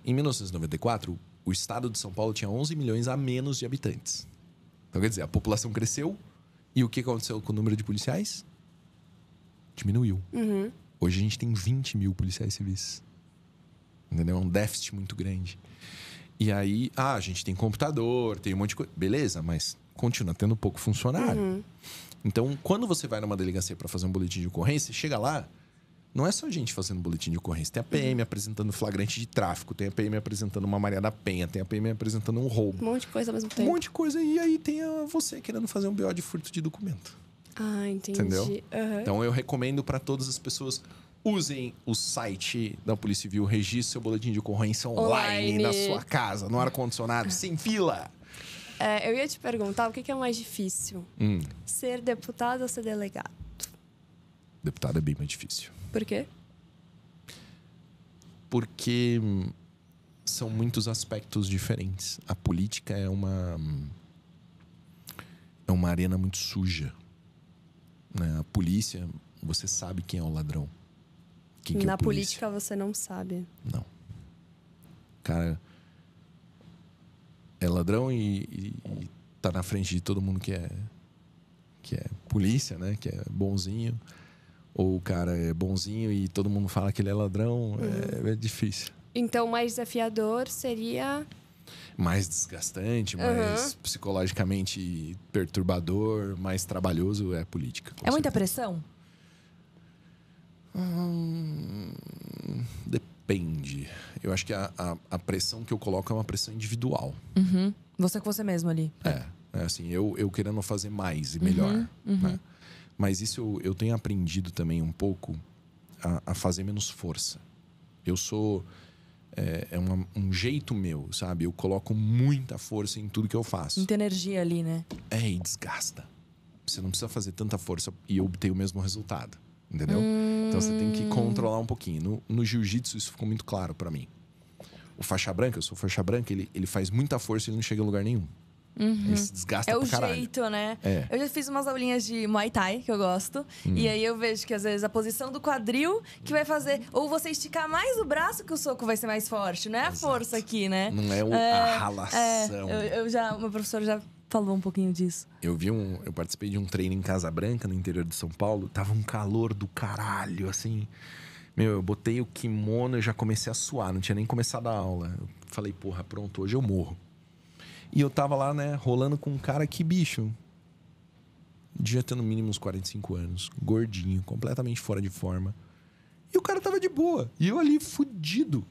Em 1994, o estado de São Paulo tinha 11 milhões a menos de habitantes. Então, quer dizer, a população cresceu e o que aconteceu com o número de policiais? Diminuiu. Hoje a gente tem 20 mil policiais civis. Entendeu? É um déficit muito grande. E aí, a gente tem computador, tem um monte de coisa. Beleza, mas continua tendo pouco funcionário. Então, quando você vai numa delegacia para fazer um boletim de ocorrência, chega lá, não é só gente fazendo boletim de ocorrência. Tem a PM apresentando flagrante de tráfico, tem a PM apresentando uma Maria da Penha, tem a PM apresentando um roubo. Um monte de coisa ao mesmo tempo. Um monte de coisa. E aí tem você querendo fazer um BO de furto de documento. Ah, entendi. Entendeu? Então, eu recomendo para todas as pessoas... Usem o site da Polícia Civil, registre seu boletim de ocorrência online na sua casa, no ar-condicionado, sem fila. Eu ia te perguntar o que é mais difícil? Ser deputado ou ser delegado? Deputado é bem mais difícil. Por quê? Porque são muitos aspectos diferentes. A política é uma arena muito suja, né? A polícia, você sabe quem é o ladrão. Quem que é Na o polícia. política você não sabe. Não. Cara, é ladrão e tá na frente de todo mundo que é polícia, né? Que é bonzinho. Ou o cara é bonzinho e todo mundo fala que ele é ladrão. É difícil. Então, mais desafiador seria... Mais desgastante, mais psicologicamente perturbador, mais trabalhoso é a política. É muita pressão? Depende. Eu acho que a pressão que eu coloco é uma pressão individual. Você com você mesmo ali. É assim, eu querendo fazer mais e melhor. Né? Mas isso eu tenho aprendido também um pouco a fazer menos força. Eu sou... um jeito meu, sabe? Eu coloco muita força em tudo que eu faço. Muita energia ali, né? E desgasta. Você não precisa fazer tanta força e obter o mesmo resultado. Entendeu? Então você tem que controlar um pouquinho. No jiu-jitsu isso ficou muito claro pra mim. O faixa branca, eu sou faixa branca, ele faz muita força e ele não chega a lugar nenhum. Ele se desgasta pra caralho. É o jeito, né? É. Eu já fiz umas aulinhas de Muay Thai, que eu gosto. E aí eu vejo que às vezes a posição do quadril que vai fazer... Ou você esticar mais o braço que o soco vai ser mais forte. Não é a força aqui, né? Não é a ralação. O meu professor já falou um pouquinho disso. Eu participei de um treino em Casa Branca, no interior de São Paulo. Tava um calor do caralho, assim. Eu botei o kimono e já comecei a suar. Não tinha nem começado a aula. Eu falei, porra, pronto, hoje eu morro. E eu tava lá, né, rolando com um cara que, bicho... Devia ter no mínimo uns 45 anos. Gordinho, completamente fora de forma. E o cara tava de boa. E eu ali, fudido.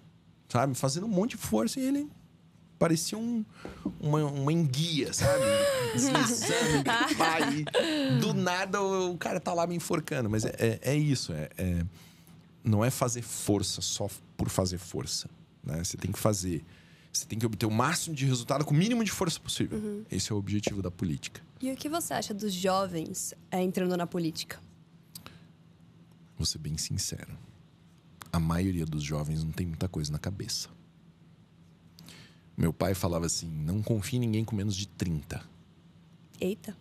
Sabe? Fazendo um monte de força e ele... Parecia uma enguia, sabe? Deslizando. Do nada o cara tá lá me enforcando. Mas é isso. Não é fazer força só por fazer força. Né? Você tem que fazer... Você tem que obter o máximo de resultado com o mínimo de força possível. Esse é o objetivo da política. E o que você acha dos jovens entrando na política? Vou ser bem sincero. A maioria dos jovens não tem muita coisa na cabeça. Meu pai falava assim, não confie em ninguém com menos de 30. Eita.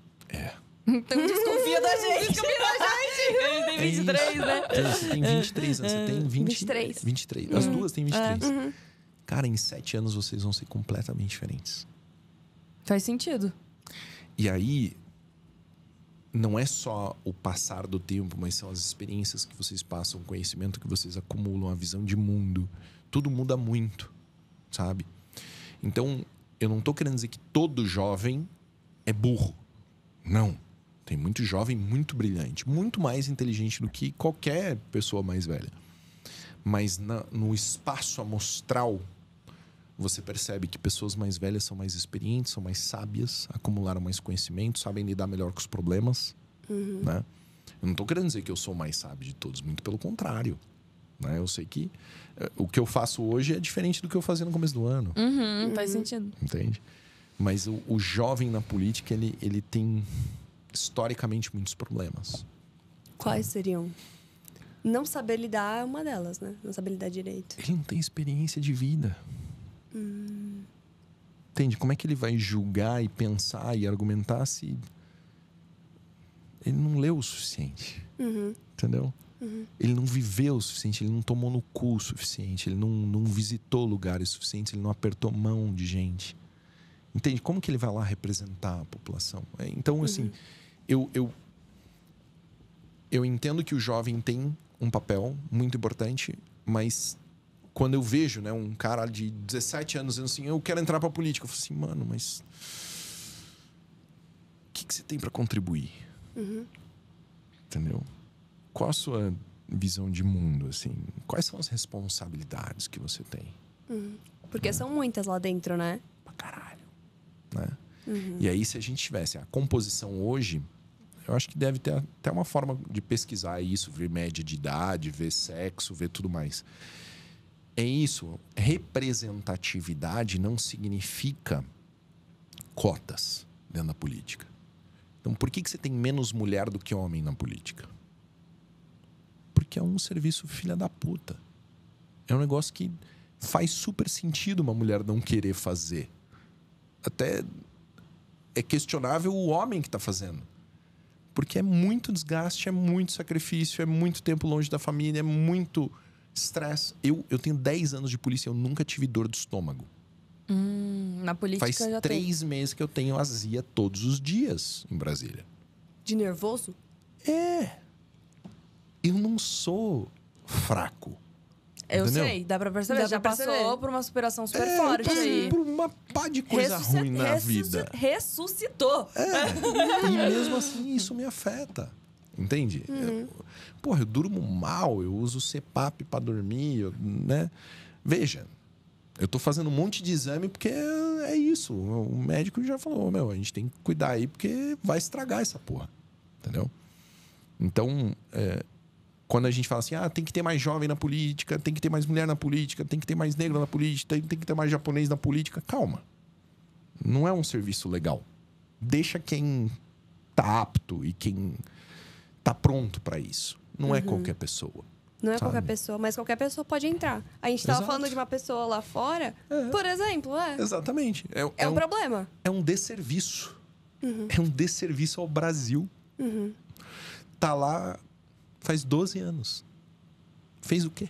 Então desconfia da gente. Desconfia da gente. Ele tem 23, né? Você tem 23 anos, você tem 23. 23. As duas têm 23. Cara, em 7 anos vocês vão ser completamente diferentes. Faz sentido. E aí, não é só o passar do tempo, mas são as experiências que vocês passam, o conhecimento que vocês acumulam, a visão de mundo. Tudo muda muito, sabe? Então, eu não tô querendo dizer que todo jovem é burro. Não. Tem muito jovem muito brilhante, muito mais inteligente do que qualquer pessoa mais velha. Mas no espaço amostral, você percebe que pessoas mais velhas são mais experientes, são mais sábias, acumularam mais conhecimento, sabem lidar melhor com os problemas. Né? Eu não tô querendo dizer que eu sou o mais sábio de todos, muito pelo contrário. Né? Eu sei que o que eu faço hoje é diferente do que eu fazia no começo do ano. Faz sentido. Entende? Mas o jovem na política, ele tem historicamente muitos problemas. Quais seriam? Não saber lidar é uma delas, né? Não saber lidar direito. Ele não tem experiência de vida. Entende? Como é que ele vai julgar e pensar e argumentar se ele não leu o suficiente? Entendeu? Ele não viveu o suficiente, ele não tomou no cu o suficiente, ele não visitou lugares suficientes, ele não apertou mão de gente. Entende? Como que ele vai lá representar a população? Então, assim, eu entendo que o jovem tem um papel muito importante, mas quando eu vejo, né, um cara de 17 anos dizendo assim, eu quero entrar pra política, eu falo assim, mano, mas o que você tem pra contribuir? Entendeu? Qual a sua visão de mundo, assim? Quais são as responsabilidades que você tem? Porque são muitas lá dentro, né? Pra caralho. Né? E aí, se a gente tivesse a composição hoje, eu acho que deve ter até uma forma de pesquisar isso, ver média de idade, ver sexo, ver tudo mais. É isso. Representatividade não significa cotas dentro da política. Então, por que você tem menos mulher do que homem na política? Porque é um serviço filha da puta. É um negócio que faz super sentido uma mulher não querer fazer. Até é questionável o homem que está fazendo. Porque é muito desgaste, é muito sacrifício, é muito tempo longe da família, é muito estresse. Eu tenho 10 anos de polícia, eu nunca tive dor de estômago. Na política Faz já 3 meses que eu tenho azia todos os dias em Brasília. De nervoso? Eu não sou fraco. Eu entendeu? sei, dá pra perceber. Dá Já pra passou perceber. por uma superação super Eu forte passei aí. por uma pá de coisa ruim na vida. Ressuscitou. E mesmo assim isso me afeta. entende? Porra, eu durmo mal, eu uso CPAP pra dormir, né? Veja, eu tô fazendo um monte de exame porque é isso. O médico já falou, a gente tem que cuidar aí porque vai estragar essa porra, entendeu? Então, quando a gente fala assim, tem que ter mais jovem na política, tem que ter mais mulher na política, tem que ter mais negro na política, tem que ter mais japonês na política, calma. Não é um serviço legal. Deixa quem tá apto e quem tá pronto para isso. Não é qualquer pessoa. Não é sabe? qualquer pessoa, mas qualquer pessoa pode entrar. A gente tava Exato. falando de uma pessoa lá fora, por exemplo, Exatamente. É um problema. É um desserviço. É um desserviço ao Brasil. Tá lá faz 12 anos. Fez o quê?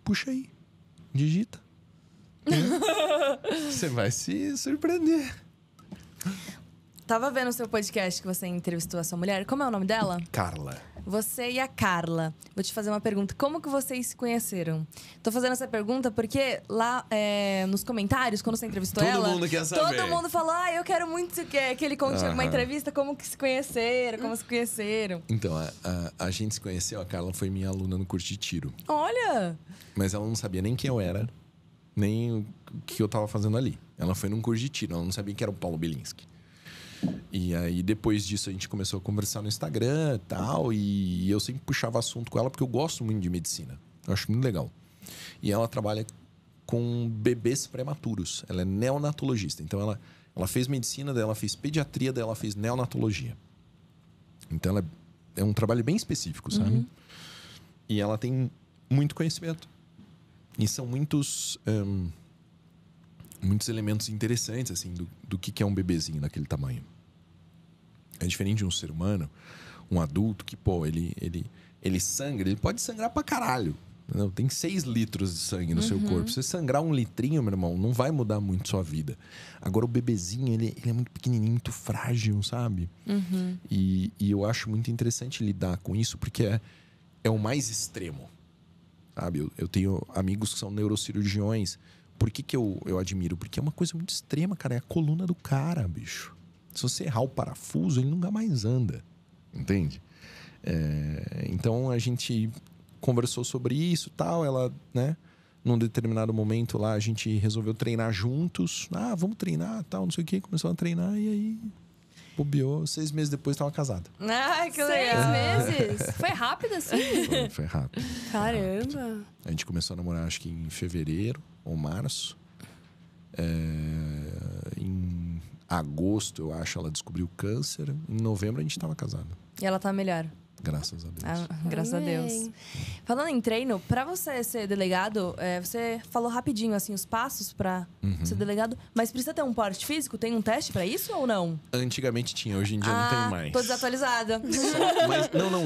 Puxa aí. Digita. Você vai se surpreender. Tava vendo o seu podcast que você entrevistou a sua mulher. Como é o nome dela? Carla. Você e a Carla. Vou te fazer uma pergunta. Como que vocês se conheceram? Tô fazendo essa pergunta porque lá nos comentários, quando você entrevistou Todo ela... mundo quer saber. Todo mundo falou, eu quero muito que ele conte uma entrevista. Como que se conheceram, como se conheceram. Então, a gente se conheceu. A Carla foi minha aluna no curso de tiro. Olha! Mas ela não sabia nem quem eu era, nem o que eu tava fazendo ali. Ela foi num curso de tiro. Ela não sabia que era o Paulo Bilinski. E aí, depois disso, a gente começou a conversar no Instagram e tal. E eu sempre puxava assunto com ela, porque eu gosto muito de medicina. Eu acho muito legal. E ela trabalha com bebês prematuros. Ela é neonatologista. Então, ela fez medicina, daí ela fez pediatria, daí ela fez neonatologia. Então, ela é um trabalho bem específico, sabe? E ela tem muito conhecimento. E são muitos elementos interessantes, assim, do que é um bebezinho daquele tamanho. É diferente de um ser humano, um adulto que, pô, ele sangra, ele pode sangrar pra caralho. Entendeu? Tem 6 litros de sangue no seu corpo. Se você sangrar 1 litrinho, meu irmão, não vai mudar muito sua vida. Agora, o bebezinho, ele é muito pequenininho, muito frágil, sabe? E eu acho muito interessante lidar com isso, porque é o mais extremo, sabe? Eu tenho amigos que são neurocirurgiões. Por que eu admiro? Porque é uma coisa muito extrema, cara. É a coluna do cara, bicho. Se você errar o parafuso, ele nunca mais anda. Entende? Então, a gente conversou sobre isso e tal. Ela, né? Num determinado momento lá, a gente resolveu treinar juntos. Vamos treinar, tal, não sei o quê. Começou a treinar e aí... bobeou. 6 meses depois, estava casada. Ai, que 6 legal. meses? Foi rápido assim? Foi rápido. Caramba. A gente começou a namorar, acho que em fevereiro ou março. Em agosto, eu acho, ela descobriu câncer. Em novembro, a gente estava casado. E ela tá melhor. Graças a Deus. Graças a Deus. Amém. Falando em treino, pra você ser delegado, você falou rapidinho, assim, os passos pra ser delegado. Mas precisa ter um porte físico? Tem um teste pra isso ou não? Antigamente tinha, hoje em dia não tem mais. Tô desatualizada.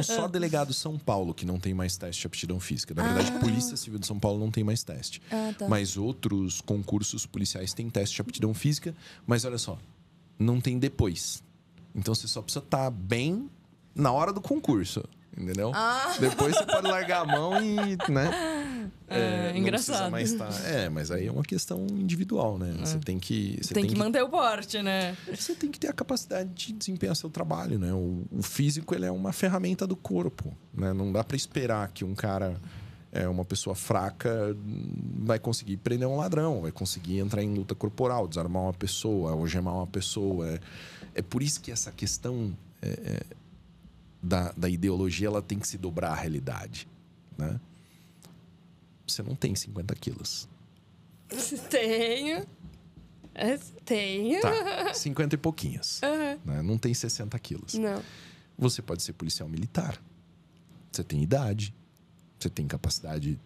Só delegado São Paulo que não tem mais teste de aptidão física. Na verdade, Polícia Civil de São Paulo não tem mais teste. Tá. Mas outros concursos policiais têm teste de aptidão física. Mas olha só, não tem depois. Então você só precisa estar bem na hora do concurso, entendeu? Depois você pode largar a mão e, né? Engraçado. Não precisa mais estar. Mas aí é uma questão individual, né? Você tem que... Tem que manter o porte, né? Você tem que ter a capacidade de desempenhar seu trabalho, né? O físico, ele é uma ferramenta do corpo, né? Não dá para esperar que um cara, uma pessoa fraca, vai conseguir prender um ladrão, vai conseguir entrar em luta corporal, desarmar uma pessoa, algemar uma pessoa. É por isso que essa questão da ideologia, ela tem que se dobrar à realidade, né? Você não tem 50 quilos. Tenho. Tenho. Tá, 50 e pouquinhos. Né? Não tem 60 quilos. Não. Você pode ser policial militar. Você tem idade. Você tem capacidade.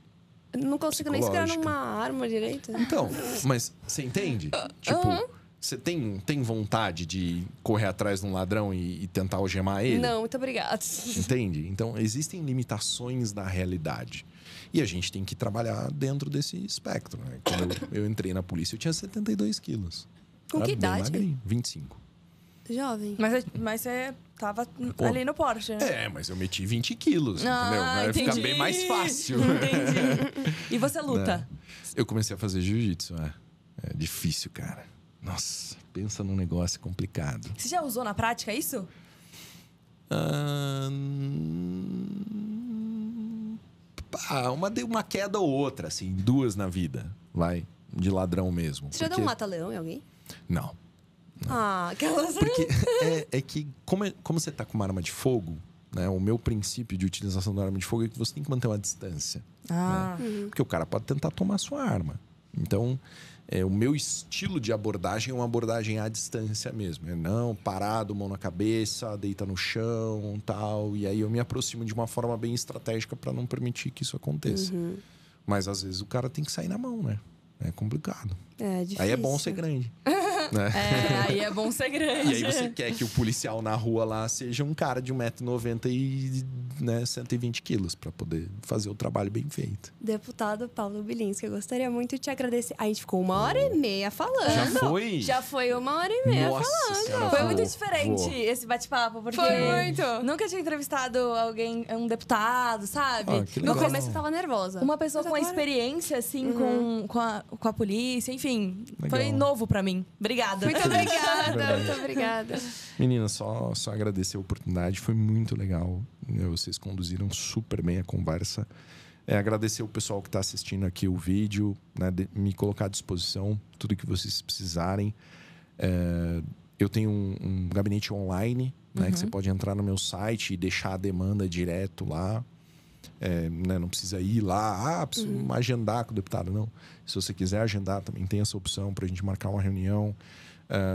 Eu não consigo nem segurar psicológica. numa arma direito. Então, mas você entende? Tipo, você tem vontade de correr atrás de um ladrão e tentar algemar ele? Não, muito obrigada. Entende? Então, existem limitações da realidade. E a gente tem que trabalhar dentro desse espectro, né? Quando eu entrei na polícia, eu tinha 72 quilos. Com Era que bem idade? magrinho, 25. Jovem. Mas você tava Pô. ali no porte, né? Mas eu meti 20 quilos, entendeu? Vai ficar entendi. bem mais fácil. Entendi. E você luta? Eu comecei a fazer jiu-jitsu, É difícil, cara. Nossa, pensa num negócio complicado. Você já usou na prática isso? Uma queda ou outra, assim, 2 na vida, vai, de ladrão mesmo. Você já deu um mata-leão em alguém? Não. Ah, aquelas... Porque é que, como você tá com uma arma de fogo, né? O meu princípio de utilização da arma de fogo é que você tem que manter uma distância. Né? Porque o cara pode tentar tomar a sua arma. Então, o meu estilo de abordagem é uma abordagem à distância mesmo. É não, parado, mão na cabeça, deita no chão, tal. E aí eu me aproximo de uma forma bem estratégica para não permitir que isso aconteça. Mas às vezes o cara tem que sair na mão, né? É complicado. É difícil. Aí é bom ser grande. Né? Aí é bom ser grande. E aí você quer que o policial na rua lá seja um cara de 1,90 m e, né, 120 quilos para poder fazer o trabalho bem feito. Deputado Paulo Bilinski, eu gostaria muito de te agradecer. A gente ficou 1h30 falando. Já foi? Já foi 1h30 Nossa falando. senhora, Foi vou, muito diferente vou. esse bate-papo, porque Foi muito. nunca tinha entrevistado alguém, um deputado, sabe? Ah, que No legal. começo eu tava nervosa. Uma pessoa Mas com agora- experiência, assim, com a polícia, enfim. Legal. Foi novo pra mim. Obrigada. Muito obrigada, Verdade. muito obrigada. Menina, só agradecer a oportunidade, foi muito legal. Vocês conduziram super bem a conversa. Agradecer o pessoal que está assistindo aqui o vídeo, né, me colocar à disposição, tudo que vocês precisarem. Eu tenho um gabinete online, né, que você pode entrar no meu site e deixar a demanda direto lá. Né, não precisa ir lá, preciso agendar com o deputado, não. Se você quiser agendar, também tem essa opção para a gente marcar uma reunião.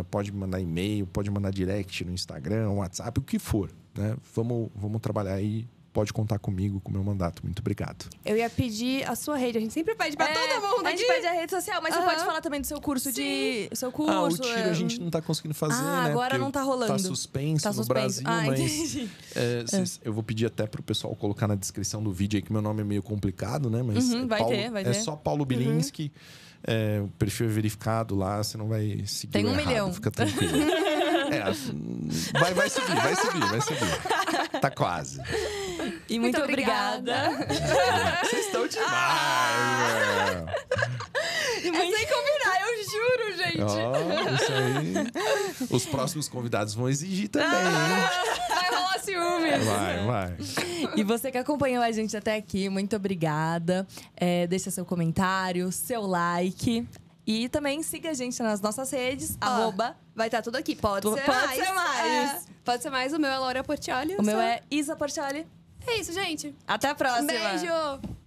Pode mandar e-mail, pode mandar direct no Instagram, WhatsApp, o que for. Né? Vamos trabalhar aí. Pode contar comigo, com o meu mandato. Muito obrigado. Eu ia pedir a sua rede. A gente sempre pede pra todo mundo A gente aqui. pede a rede social, mas você pode falar também do seu curso de... Seu curso. O tiro a gente não está conseguindo fazer, né? Agora Porque não tá rolando. Tá suspenso, Tá no suspenso. Brasil, mas... Entendi. Eu vou pedir até pro pessoal colocar na descrição do vídeo aí, que meu nome é meio complicado, né? Mas vai ter. É só Paulo Bilinski. O perfil é verificado lá, você não vai seguir Tem o 1 errado, milhão. Fica tranquilo. Vai subir. Tá quase. E muito obrigada. Vocês estão demais, meu. É sem combinar, eu juro, gente. Ó, isso aí. Os próximos convidados vão exigir também, hein? Vai rolar ciúmes. Vai. E você que acompanhou a gente até aqui, muito obrigada. Deixa seu comentário, seu like. E também siga a gente nas nossas redes, Vai estar tudo aqui. Pode ser mais. Pode ser mais. O meu é Laura Portioli. O meu é Isa Portioli. É isso, gente. Até a próxima. Beijo.